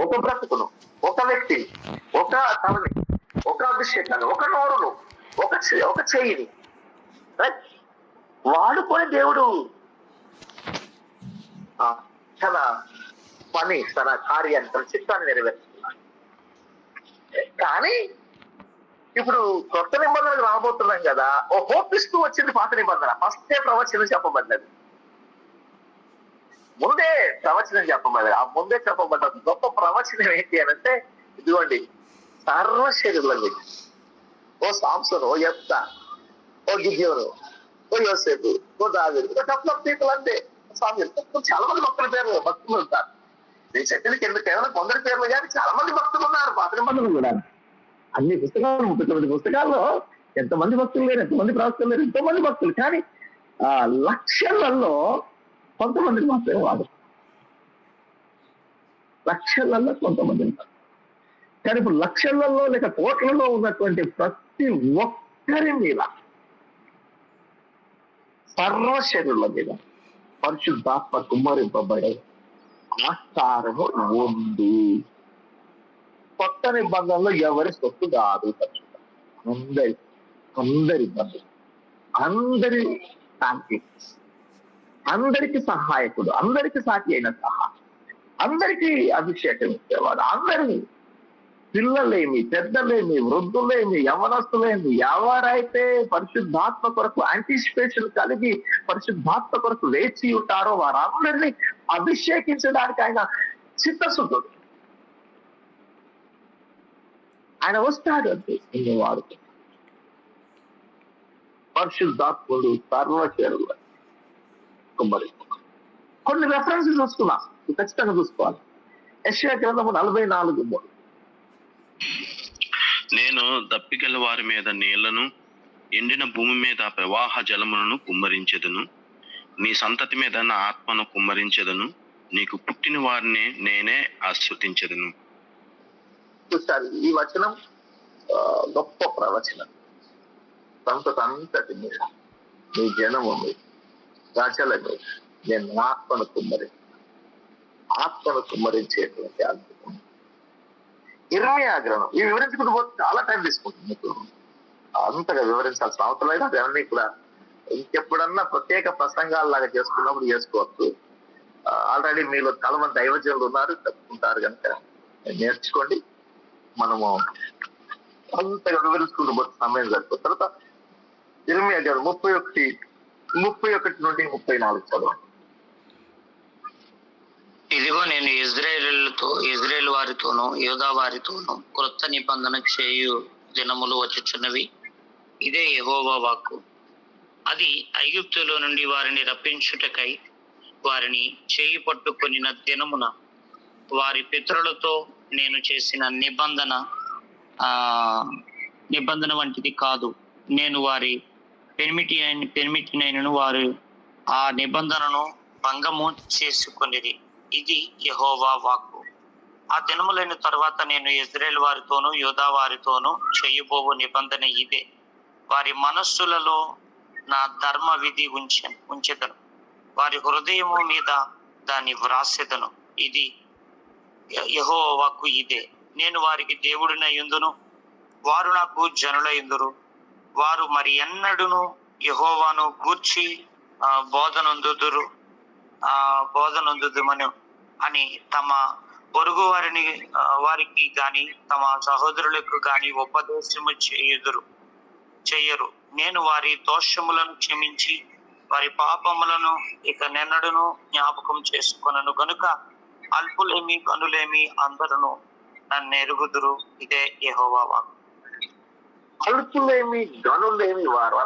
ఒక బ్రతుకును, ఒక వ్యక్తిని, ఒక తలని, ఒక అభిషేకాన్ని, ఒక నోరును, ఒక చెయ్యిని వాడుకొని దేవుడు తన పని, తన కార్యాన్ని, తన చిత్తాన్ని నెరవేరుస్తున్నాడు. కానీ ఇప్పుడు కొత్త నిబంధనలు రాబోతున్నాం కదా, ఓ హోప్ ఇస్తూ వచ్చింది పాత నిబంధన. ఫస్టే ప్రవచనం చెప్పబడ్డది, ముందే ప్రవచనం చెప్పబడ్డది. ఆ ముందే చెప్పబడ్డ గొప్ప ప్రవచనం ఏంటి అని అంటే ఇదిగోండి, సర్వ శరీరుల మీద. ఓ సాంసను, ఓ యెఫ్తా, ఓ గిద్యోను, ఓ యోసేపు, ఓ దావీదు, కపుల్ ఆఫ్ పీపుల్ అంతే. చాలా మంది భక్తులు ఉంటారు. నేను చెప్పినకి ఎందుకు కేవలం కొందరి పేర్లు కానీ చాలా మంది భక్తులు ఉన్నారు పాత నిబంధనలు కూడా. అన్ని పుస్తకాలు 39 పుస్తకాల్లో ఎంతమంది భక్తులు లేరు, ఎంతమంది ప్రవక్తలు లేరు, ఎంతో మంది భక్తులు. కానీ లక్షలలో కొంతమందిని మాత్రమే వాడు, లక్షలలో కొంతమంది ఉంటారు. కానీ ఇప్పుడు లక్షలలో లేక కోట్లలో ఉన్నటువంటి ప్రతి ఒక్కరి మీద, సర్వ శరీరుల మీద పరిశుద్ధాత్మ కుమ్మరింపబడే ఆస్కారము ఉంది. కొత్త నిబంధనలో ఎవరి సొత్తు కాదు. అందరి బంధువు, అందరి శాంతి, అందరికి సహాయకుడు, అందరికి సాటి అయిన సహాయం, అందరికీ అభిషేకం ఇచ్చేవాడు. అందరినీ, పిల్లలేమి, పెద్దలేమి, వృద్ధులేమి, యవనస్తులేమి, ఎవరైతే పరిశుద్ధాత్మ కొరకు యాంటిసిపేషన్ కలిగి పరిశుద్ధాత్మ కొరకు వేచి ఉంటారో వారందరినీ అభిషేకించడానికి ఆయన చిత్తశుద్ధుడు. ఆయన వస్తాడు అంటే వాడు పరిశుద్ధాత్ముడు సర్వశరీరుల కొన్ని రెఫరెన్సెస్ చూసుకున్నా, ఖచ్చితంగా చూసుకోవాలి. యెషయా గ్రంథము 44:3. నేను దప్పిగల వారి మీద నీళ్లను, ఎండిన భూమి మీద ప్రవాహ జలములను కుమ్మరించెదను. నీ సంతతి మీద నా ఆత్మను కుమ్మరించెదను, నీకు పుట్టిన వారిని నేనే ఆశీర్వదించెదను. చూసారు, ఈ వచనం గొప్ప ప్రవచనం. సంతతి అంతటి మీద, నీ జనము మీద, ప్రజల మీద నేను ఆత్మను కుమ్మరించేటువంటి అద్భుతం. ఇర్మియా గ్రంథం ఈ వివరించుకుంటూ పోతే చాలా టైం తీసుకుంటుంది. మీకు అంతగా వివరించాల్సిన అవసరం లేదు. అవన్నీ కూడా ఇంకెప్పుడన్నా ప్రత్యేక ప్రసంగాల్లాగా చేసుకున్నప్పుడు చేసుకోవచ్చు. ఆల్రెడీ మీలో చాలా మంది దైవజనులు ఉన్నారు, చెప్పుకుంటారు కనుక నేర్చుకోండి. మనము అంతగా వివరించుకుంటూ పోతే సమయం సరిపోతుంది. తర్వాత ఇర్మియా గ్రంథం 31 నుండి 34 చదవండి. ఇదిగో నేను ఇజ్రాయేలు వారితోనూ యూదా వారితోనూ క్రొత్త నిబంధన చేయు దినములు వచ్చుచున్నవి. ఇదే యెహోవా వాక్కు. అది ఐగుప్తులో నుండి వారిని రప్పించుటకై వారిని చేయి పట్టుకొనిన దినమున వారి పితరులతో నేను చేసిన నిబంధన వంటిది కాదు. నేను వారి పెనిమిటినైనను వారు ఆ నిబంధనను భంగము చేసుకొనిరి. ఇది యెహోవా వాక్కు. ఆ దినములైన తర్వాత నేను ఇజ్రాయేలు వారితోనూ యూదా వారితోనూ చేయబోవు నిబంధన ఇదే. వారి మనస్సులలో నా ధర్మ విధి ఉంచెదను, వారి హృదయము మీద దాన్ని వ్రాసెదను. ఇది యెహోవా వాక్కు ఇదే. నేను వారికి దేవుడినై యుందును, వారు నాకు జనులయుందురు. వారు మరి ఎన్నడూను యెహోవాను గూర్చి బోధనొందుదుమని అని తమ పొరుగు వారికి గాని తమ సహోదరులకు గాని ఉపదేశము చెయ్యరు. నేను వారి దోషములను క్షమించి వారి పాపములను ఇక నెన్నడును జ్ఞాపకం చేసుకొనను గనుక అల్పులేమి గనులేమి అందరూ నన్ను ఎరుగుదురు. ఇదే యెహోవా వాక్కు. అల్పులేమి గనులేమి వారు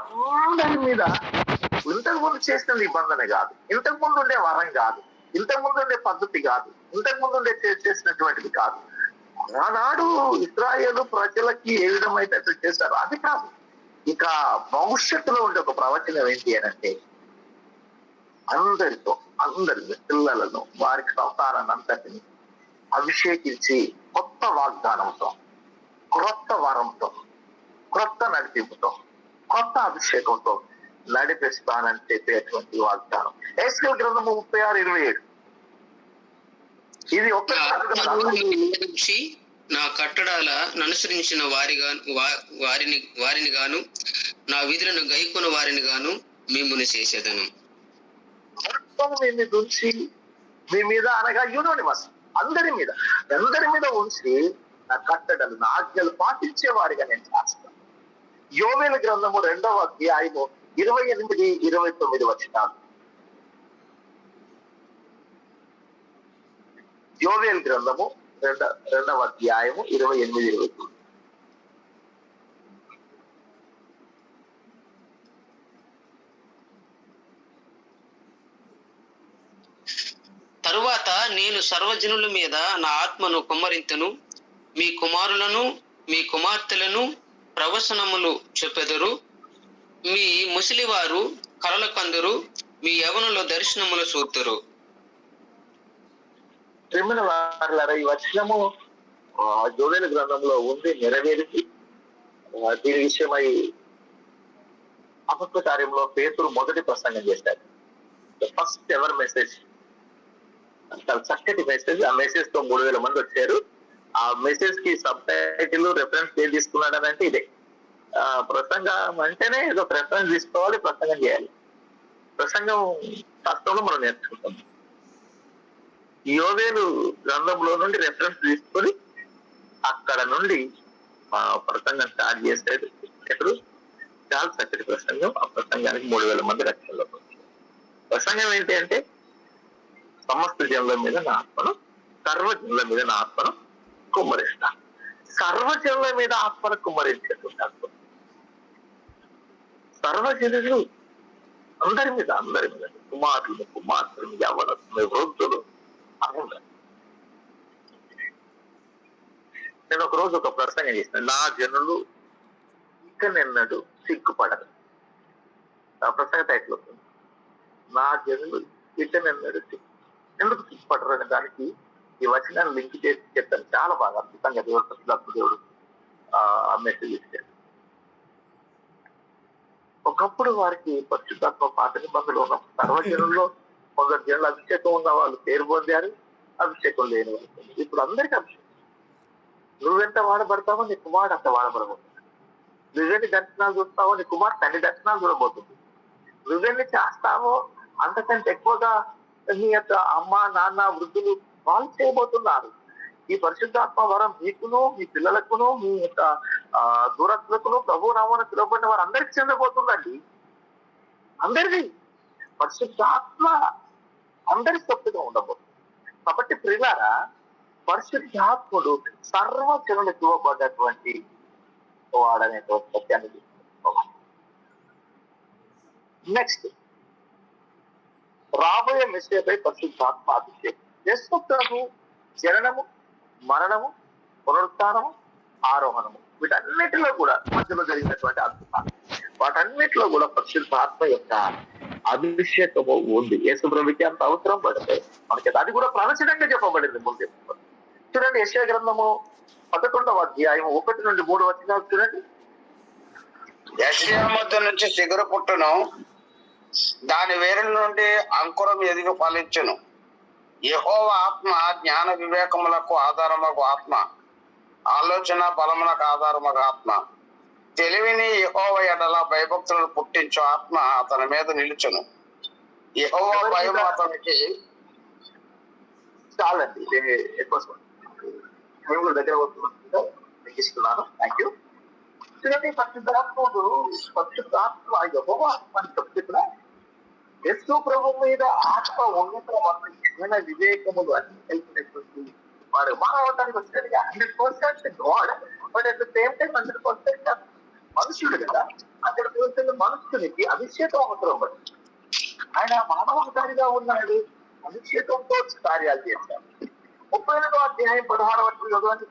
అందరి మీద ఇంతకు ముందు చేసిన నిబంధన కాదు, ఇంతకు ముందు ఉండే వరం కాదు, ఇంతకు ముందు ఉండే పద్ధతి కాదు, ఇంతకు ముందు ఉండే చేసినటువంటిది కాదు. ఆనాడు ఇశ్రాయేలు ప్రజలకి ఏ విధమైతే చేశారో అది కాదు. ఇక భవిష్యత్తులో ఉండే ఒక ప్రవచనం ఏంటి అని అంటే, అందరి పిల్లలను వారికి సంతానాన్ని అంతటిని అభిషేకించి కొత్త వాగ్దానంతో, క్రొత్త వరంతో, క్రొత్త నడిపింపుతో, కొత్త అభిషేకంతో నడిపిస్తానని చెప్పేటువంటి వాగ్దానం. ఎస్కేల్ గ్రంథము 36:27. ఇది ఒక్కసారి నా కట్టడాల అనుసరించిన వారిని గాను నా విధులను గైకొన వారిని గాను మిమ్మును చేసేదను. ఉంచి మీ మీద అనగా యూనోనిమస్ అందరి మీద ఉంచి నా కట్టడలు నా ఆజ్ఞలు పాటించే వారిగా నేను చేస్తాను. యోవేలు గ్రంథము 2వ అధ్యాయము 28-29 వచనాలు. యోవేలు గ్రంథము 2వ అధ్యాయము 28-29. తరువాత నేను సర్వజనుల మీద నా ఆత్మను కుమ్మరింతును, మీ కుమారులను మీ కుమార్తెలను ప్రవచనములు చెప్పెదరు, మీ ముసలివారు కలల కందురు, మీ యవనుల దర్శనములు చూతురు. ఈ వచనము యోవేలు గ్రంథంలో ఉంది, నెరవేరింది. దీని విషయమై అపొస్తలుల కార్యంలో పేతురు మొదటి ప్రసంగం చేశారు. ఫస్ట్ ఎవర్ మెసేజ్, చాలా చక్కటి మెసేజ్. ఆ మెసేజ్ తో 3000 మంది వచ్చారు. ఆ మెసేజ్ కి సబ్ టైటిల్ రెఫరెన్స్ ఏం తీసుకున్నాడు అంటే ఇదే. ప్రసంగం అంటేనే ఏదో రెఫరెన్స్ తీసుకోవాలి, ప్రసంగం చేయాలి. ప్రసంగం శాస్త్రంలో మనం నేర్చుకుంటాం. యోవేలు గ్రంథంలో నుండి రెఫరెన్స్ తీసుకొని అక్కడ నుండి ప్రసంగం స్టార్ట్ చేసేది. ఎప్పుడు చాలా చక్కటి ప్రసంగం. ఆ ప్రసంగానికి 3000 మంది రక్షణలో ప్రసంగం ఏంటి అంటే, సమస్త జనుల మీద నా ఆత్మను, సర్వజనుల మీద నా ఆత్మను కుమ్మరిస్తా. సర్వజనుల మీద ఆత్మను కుమ్మరించేటువంటి సర్వజనులు అందరి మీద కుమార్తెలు, యవ్వనస్తులు, వృద్ధులు. నేను ఒక రోజు ఒక ప్రసంగం చేసిన, నా జనులు ఇక నిన్నడు సిగ్గుపడరు. ఆ ప్రసంగ టైటిల్ వస్తుంది, నా జనులు ఇతనన్నాడు ఎందుకు సిగ్గుపడరు అనే దానికి ఈ వచనాన్ని లింక్ చేసి చెప్తాను. చాలా బాగా అద్భుతంగా దేవుడు పరిశుద్ధాత్మ దేవుడు మెసేజ్ ఇచ్చాడు. ఒకప్పుడు వారికి పరిశుద్ధాత్మ పాత నిబంధనలు ఉన్న సర్వజనుల్లో కొందరు జనులు అభిషేకం ఉన్న వాళ్ళు పేరు పొందారు, అభిషేకం లేని వాళ్ళు. ఇప్పుడు అందరికీ అభిషేకం. నువ్వెంత వాడబడతావో నీ కుమారుడు అంత వాడబడబోతుంది. నువ్వెన్ని దర్శనాలు చూస్తావో నీ కుమార్తె అన్ని దర్శనాలు చూడబోతుంది. నువ్వెన్ని చేస్తావో అంతకంటే ఎక్కువగా నీ యొక్క అమ్మ నాన్న వృద్ధులు వాళ్ళు చేయబోతున్నారు. ఈ పరిశుద్ధాత్మ వరం మీకును మీ పిల్లలకును మీ యొక్క దూరస్తులకును ప్రభు నామమున పిలువబడిన వారు అందరికి చెందబోతుందండి. అందరిది పరిశుద్ధాత్మ అందరి సొత్తుగా ఉండబోతుంది. కాబట్టి ప్రియులారా, పరిశుద్ధాత్ముడు సర్వజనులకు ఇవ్వబడ్డటువంటి వాడనేటువంటి సత్యాన్ని తీసుకోవాలి. నెక్స్ట్, రాబోయే మెస్సియాపై పరిశుద్ధాత్మ అభిషేకం. యేసు ప్రభు జననము, మరణము, పునరుత్థానము, ఆరోహణము వీటన్నిటిలో కూడా మధ్యలో జరిగినటువంటి అద్భుతాలు, వాటన్నిటిలో కూడా పరిశుద్ధాత్మ యొక్క అభిషేకము ఉంది. యేసు ప్రభుకి అంత అవసరం పడితే మనకి అది కూడా ప్రవచనంగా చెప్పబడింది. ముందు చూడండి, యెషయా గ్రంథము 11వ అధ్యాయం 1 నుండి 3 వచనాలు చూడండి. యెషయా మధ్య నుంచి చిగురు పుట్టును, దాని వేరుల నుండి అంకురం ఎదిగి ఫలించును. యెహోవా ఆత్మ జ్ఞాన వివేకములకు ఆధారమగు ఆత్మ, ఆలోచన బలమునకు ఆధారమగు ఆత్మ, తెలివిని యెహోవా ఎడల భయభక్తులను పుట్టించు ఆత్మ అతని మీద నిలుచును. యెహోవా భయం అతనికి చాలండి. ఇది ఎక్కువ దగ్గర ఇస్తున్నాను. Thank you. చూడండి, పరిశుద్ధాత్ముడు పరిశుద్ధాత్మ యెహోవా ఆత్మ అని చెప్తున్నా. యేసు ప్రభు మీద ఆత్మ ఉన్నతమైన వివేకములు అన్ని కలిసినటువంటి వాడు మానవతానికి వచ్చాడు. 100% God, but at the same time 100% మనుషుడు కదా. 100% మనుషునికి అభిషేకం అవసరం పడుతుంది. ఆయన మానవతారిగా ఉన్నాడు, అభిషేకంతో కార్యాలు చేశాడు. 32వ అధ్యాయం 16వ వచనం,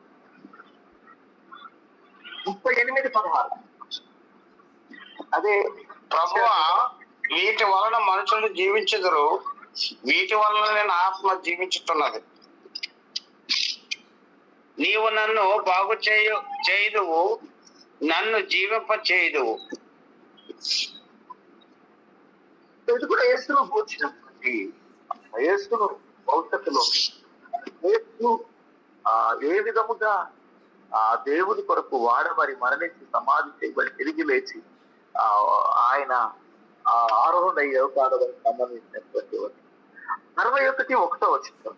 38-16. అదే ప్రభువా, వీటి వలన మనుషులు జీవించుదురు, వీటి వలన నేను ఆత్మ జీవించుతున్నది. నీవు నన్ను బాగు చేయుదువు, నన్ను జీవింప చేయుదువు. ఇది కూడా యేసును కూర్చున్నటువంటి యేసును భవిష్యత్తులో యేసు ఏ విధముగా ఆ దేవుని కొరకు వాడబడి మరణించి సమాధి చేయబడి తిరిగి లేచి ఆయన ఆరోహణ అయ్యే కాదని సంబంధించినటువంటి 61వ వచనం.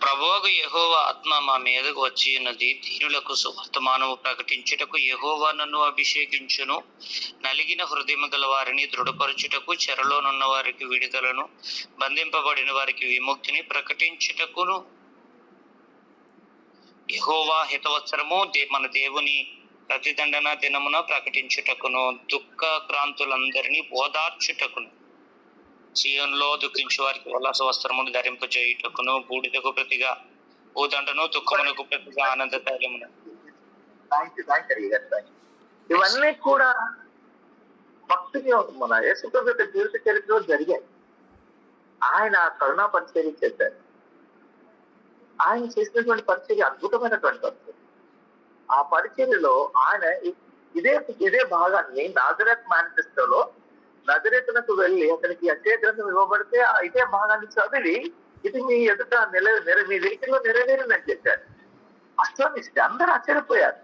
ప్రభువుకు యెహోవా ఆత్మ మా మీదకు వచ్చి ఉన్నది, దీనులకు సువర్తమానము ప్రకటించుటకు యెహోవా నన్ను అభిషేకించును, నలిగిన హృదయము గల వారిని దృఢపరచుటకు, చెరలోనున్న వారికి విడుదలను, బంధింపబడిన వారికి విముక్తిని ప్రకటించుటకును, యెహోవా హితవత్సరము మన దేవుని ప్రతిదండన దినమున ప్రకటించుటకును, దుఃఖక్రాంతులందరినీ ఓదార్చుటకును, సీయోనులో దుఃఖించు వారికి ఉల్లాస వస్త్రమును ధరింపజేయుటకును, బూడిదకు ప్రతిగా ఊదండను, దుఃఖమునకు ప్రతిగా ఆనంద తైలమును. ఇవన్నీ కూడా భక్తుని మన యేసుప్రభు యొక్క జీవిత చరిత్రలో జరిగాయి. ఆయన కరుణా పరిచర్య చేశారు. ఆయన చేసినటువంటి పరిచర్య అద్భుతమైనటువంటి పరిచర్య. ఆ పరిచర్యలో ఆయన ఇదే భాగాన్ని నాజరేత్ మేనిఫెస్టోలో నజరేతునకు వెళ్ళి అతనికి అక్షయ గ్రంథం ఇవ్వబడితే ఇదే భాగాన్ని చదివి ఇది మీ ఎదుట మీ వెహికల్లో నెరవేరిందని చెప్పారు. అస్ట్రానిస్ట్ అందరూ ఆశ్చర్యపోయారు.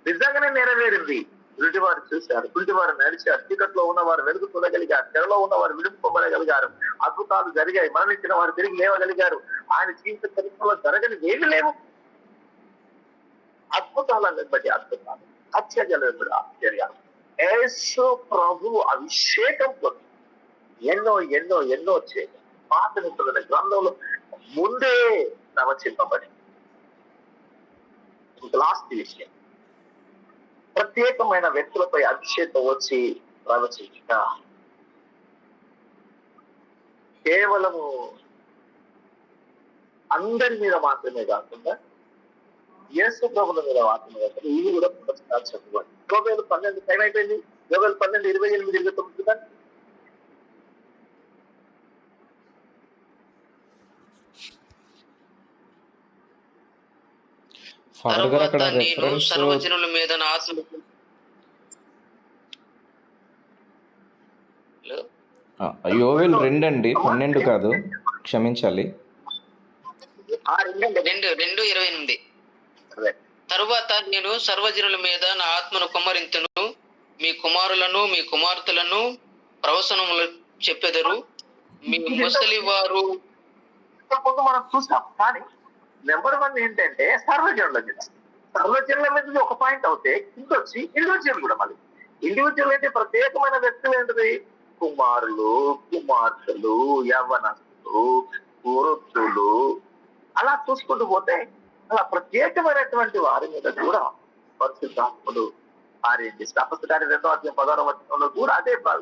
నిజంగానే నెరవేరింది. గుడ్డివారు చూశారు, గుడ్డివారు నడిచారు, చీకట్లో ఉన్నవారు వెలుగు చూడగలిగారు, చెరలో ఉన్నవారు విడుపుకోగలిగారు, అద్భుతాలు జరిగాయి, మరణించిన వారు తిరిగి లేవగలిగారు. ఆయన జీవిత చరిత్రలో జరగని ఏమి లేవు. అద్భుతాలను బట్టి అద్భుతాలు, ఆశ్చర్యాలను బట్టి ఆశ్చర్యాలు. యేసు ప్రభు అభిషేకం పొంది ఎన్నో ఎన్నో ఎన్నో చేయడం పాత నిబంధన గ్రంథంలో ముందే ప్రవచింపబడి. లాస్ట్ విషయం, ప్రత్యేకమైన వ్యక్తులపై అభిషేకం వచ్చి ప్రవచించుట కేవలము అందరి మీద మాత్రమే కాకుండా యేసు ప్రభుల మీద మాత్రమే కాకుండా ఇవి కూడా పురస్కారాలు చెప్పబడి. యోవేలు 12 టైం అయిపోయింది. యోవేలు 12:28-29. ఫాదర్ గారు అక్కడ తరువాత నేను రెఫరెన్స్ సర్వజనుల మీద నా ఆత్మ యోవేల్ 2 అండి, 12 కాదు, క్షమించాలి. 2:28. తరువాత నేను సర్వజనుల మీద నా ఆత్మను కుమ్మరింతును, మీ కుమారులను మీ కుమార్తెలను ప్రవచనములు చెప్పెదరు, మీ ముసలి వారు. ముందు మనం చూసాం. కానీ నెంబర్ 1 ఏంటంటే సర్వజనుల మీద. సర్వజనుల మీద ఒక పాయింట్ అవుతే ఇంకొచ్చి ఇండివిజువల్ కూడా. మళ్ళీ ఇండివిజువల్ అంటే ప్రత్యేకమైన వ్యక్తులు ఏంటిది? కుమారులు, కుమార్తెలు, యవ్వనస్తులు, వృద్ధులు, అలా చూసుకుంటూ పోతే అలా ప్రత్యేకమైనటువంటి వారి మీద కూడా పరిశుద్ధాత్ముడు కార్యం చేస్తారు. అపొస్తలుల 2:16 కూడా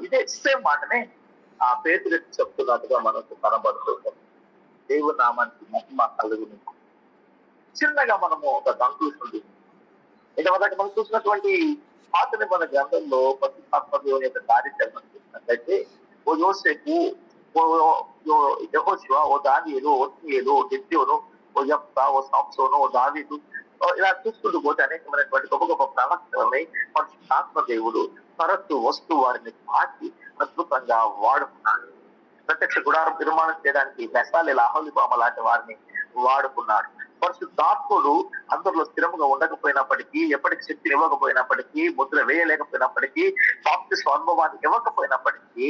ఇదే సేమ్ మాటనే ఆ పేతురు చెప్తున్నట్టుగా మనకు కనబడుతుంది. దేవుని నామానికి మహిమ కలుగును. చిన్నగా మనము ఒక కంక్లూషన్ ఇంతవరకు మనం చూసినటువంటి పాత నిబంధన గ్రంథంలో పరిశుద్ధాత్మ దేవుని యొక్క కార్యాచరణ చూసినట్లయితే ఓ యోసేపు, ఓ యెహోషువ, ఓ దానియేలు, ఓ ఒత్నీయేలు, ఓ గిద్యోను, ఓ యెఫ్తా, ఓ సంసోను, ఓ దావీదు, ఇలా చూసుకుంటూ పోతే అనేకమైనటువంటి గొప్ప గొప్ప ప్రవక్తలని పరిశుద్ధాత్మ దేవుడు తరచు వస్తూ వారిని తాకి అద్భుతంగా వాడుకున్నాడు. ప్రత్యక్ష గుడారం నిర్మాణం చేయడానికి మెసాలి, అహోలీబామ లాంటి వారిని వాడుకున్నాడు. పరిశుద్ధాత్ముడు అందరిలో స్థిరంగా ఉండకపోయినప్పటికీ, ఎప్పటికి శక్తిని ఇవ్వకపోయినప్పటికీ, ముద్ర వేయలేకపోయినప్పటికీ, బాప్తిస్మ అనుభవాన్ని ఇవ్వకపోయినప్పటికీ,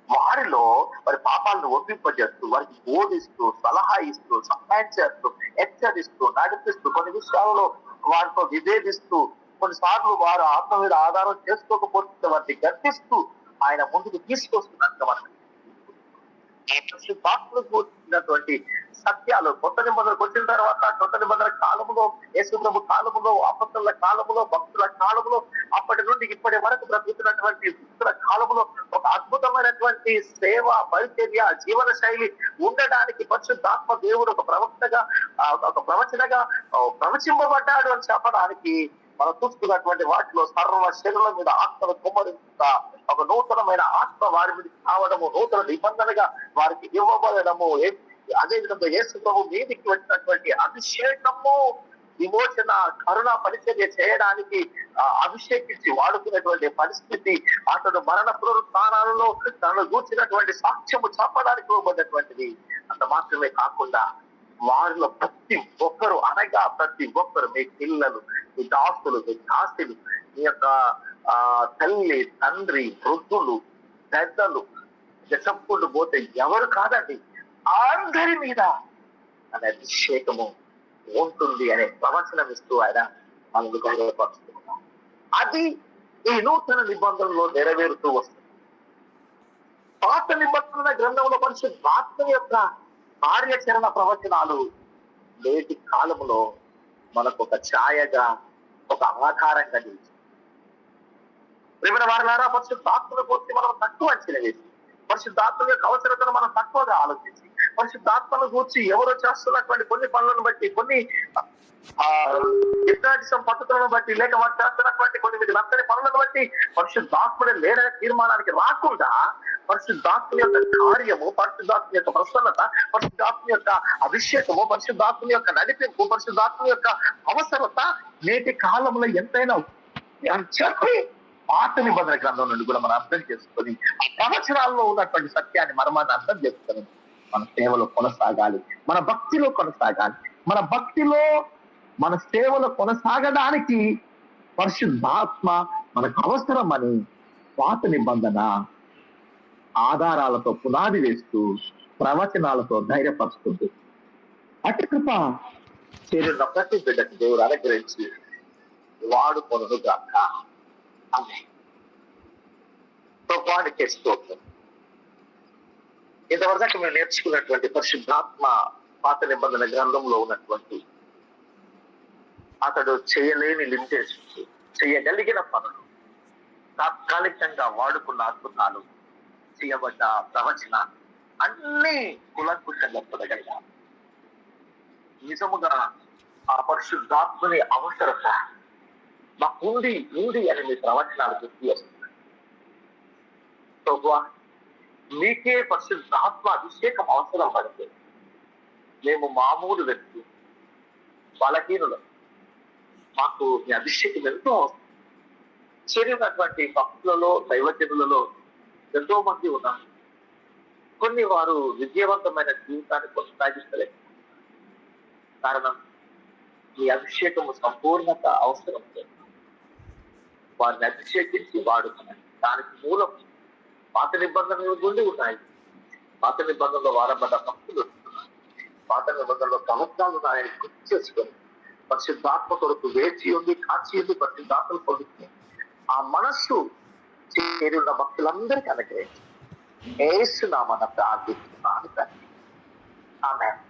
వారిలో వారి పాపాలను ఒప్పింపజేస్తూ, వారికి బోధిస్తూ, సలహా ఇస్తూ, సహాయం చేస్తూ, హెచ్చరిస్తూ, నడిపిస్తూ, కొన్ని విషయాలలో వారితో విభేదిస్తూ, కొన్నిసార్లు వారు ఆత్మ మీద ఆధారం చేసుకోకపోతే వారిని గర్తిస్తూ ఆయన ముందుకు తీసుకొస్తున్నట్టు మనకు కూర్చున్నటువంటి సత్యాలు కొత్త నిబంధనకు వచ్చిన తర్వాత, కొత్త నిబంధన కాలములో, యేసు ప్రభు కాలములో, అపొస్తలుల కాలములో, భక్తుల కాలములో, అప్పటి నుండి ఇప్పటి వరకు బ్రతుకుతున్నటువంటి భక్తుల కాలములో ఒక అద్భుతమైనటువంటి సేవ, పరిచర్య, జీవన శైలి ఉండడానికి పరిశుద్ధాత్మ దేవుడు ఒక ప్రవక్తగా, ఒక ప్రవచనగా ప్రవచింపబడ్డాడు అని చెప్పడానికి మనం చూసుకున్నటువంటి వాటిలో సర్వ శరీరుల మీద ఆత్మను కుమ్మరించుతా, ఒక నూతనమైన ఆత్మ వారి మీద కావడము, నూతన నిబంధనగా వారికి ఇవ్వబడము, అదే విధంగా యేసు ప్రభు మీదికి వచ్చినటువంటి అభిషేకము, విమోచన, కరుణ పరిచర్య చేయడానికి అభిషేకించి వాడుకునేటువంటి పరిస్థితి, అతడు మరణ పునరుత్థానాలలో తనను గూర్చినటువంటి సాక్ష్యము చెప్పడానికి ఇవ్వబడినటువంటిది. అంత మాత్రమే కాకుండా వారిలో ప్రతి ఒక్కరు, అనగా ప్రతి ఒక్కరు, మీ పిల్లలు, మీ దాసులు, మీ దాసులు, మీ యొక్క తల్లి, తండ్రి, వృద్ధులు, పెద్దలు, చెప్పుకుంటూ పోతే ఎవరు కాదండి, అందరి మీద అనే అభిషేకము ఉంటుంది అనే ప్రవచనం ఇస్తూ ఆయన మనల్ని గౌరవపరుస్తున్నాం. అది ఈ నూతన నిబంధనలో నెరవేరుతూ వస్తుంది. పాత నిబంధన గ్రంథంలో పరిశుద్ధాత్మ యొక్క కార్యాచరణ ప్రవచనాలు నేటి కాలంలో మనకు ఒక ఛాయగా, ఒక ఆధారంగా నిలిచి, ప్రేమ వారలారా, పరిశుద్ధాత్మను గురించి మనం తక్కువ అంచనా వేసి, పరిశుద్ధాత్మ యొక్క అవసరతను మనం తక్కువగా ఆలోచించి, పరిశుద్ధాత్మను గురించి ఎవరో చేస్తున్నటువంటి కొన్ని పనులను బట్టి, కొన్ని హిప్నాటిజం పద్ధతులను బట్టి, లేక వారు చేస్తున్నటువంటి కొన్ని మీకు నచ్చని పనులను బట్టి పరిశుద్ధాత్ముడే లేడనే తీర్మానానికి రాకుండా, పరిశుద్ధాత్మ యొక్క కార్యము, పరిశుద్ధాత్మ యొక్క ప్రసన్నత, పరిశుద్ధాత్మ యొక్క అభిషేకము, పరిశుద్ధాత్మ యొక్క నడిపింపు, పరిశుద్ధాత్మ యొక్క అవసరత నేటి కాలంలో ఎంతైనా అని చెప్పి పాత నిబంధన గ్రంథం నుండి కూడా మనం అర్థం చేసుకొని, ఆ ప్రవచనాల్లో ఉన్నటువంటి సత్యాన్ని మర్మాన్ని అర్థం చేసుకొని మన సేవలో కొనసాగాలి, మన భక్తిలో కొనసాగాలి. మన భక్తిలో, మన సేవలో కొనసాగడానికి పరిశుద్ధాత్మ మనకు అవసరమని పాత నిబంధన ఆధారాలతో పునాది వేస్తూ, ప్రవచనాలతో ధైర్యపరుస్తుంది. అటు కృప చేరిన ప్రతి బిడ్డకి దేవుడు అనుగ్రహించి వాడుకొనును గాక. ప్రభువానికి స్తోత్రం. ఇంతవరకు మేము నేర్చుకున్నటువంటి పరిశుద్ధాత్మ పాత నిబంధన గ్రంథంలో ఉన్నటువంటి అతడు చేయలేని లిమిటేషన్స్, చేయగలిగిన పనులు, తాత్కాలికంగా వాడుకున్న అద్భుతాలు, చేయబడ్డ ప్రవచనాలు అన్ని కులంకుశంగా పొందగలిగారు. నిజముగా ఆ పరిశుద్ధాత్మని అవసరత మాకు ఉంది అని మీ ప్రవచనాలు గుర్తు వస్తున్నాయి. మీకే పరిశుద్ధాత్మ అభిషేకం అవసరం పడితే, మేము మామూలు వ్యక్తి, బలహీనులు, మాకు మీ అభిషేకం ఎంతో అవసరం. చేరినటువంటి భక్తులలో దైవజనులలో ఎంతో మంది ఉన్నారు. కొన్ని వారు విజయవంతమైన జీవితాన్ని కొనసాగిస్తలేదు. కారణం మీ అభిషేకము సంపూర్ణత అవసరం లేదు. వారిని అభిషేకించి వాడుతున్నాయి. దానికి మూలం పాత నిబంధనలు గుండి ఉన్నాయి. పాత నిబంధనలో వారబడ్డ భక్తులు, పాత నిబంధనలో ప్రవక్తలు ఆయన గుర్తు చేసుకొని పరిశుద్ధాత్మ కొరకు వేచి ఉంది, కాచి ఉంది, పరిశుద్ధాత్మలు పొందుతుంది. ఆ మనస్సు చేరి ఉన్న భక్తులందరికీ అనుగ్రహించి ఏసునామన ప్రార్థిస్తున్నాను తండ్రి. ఆమేన్.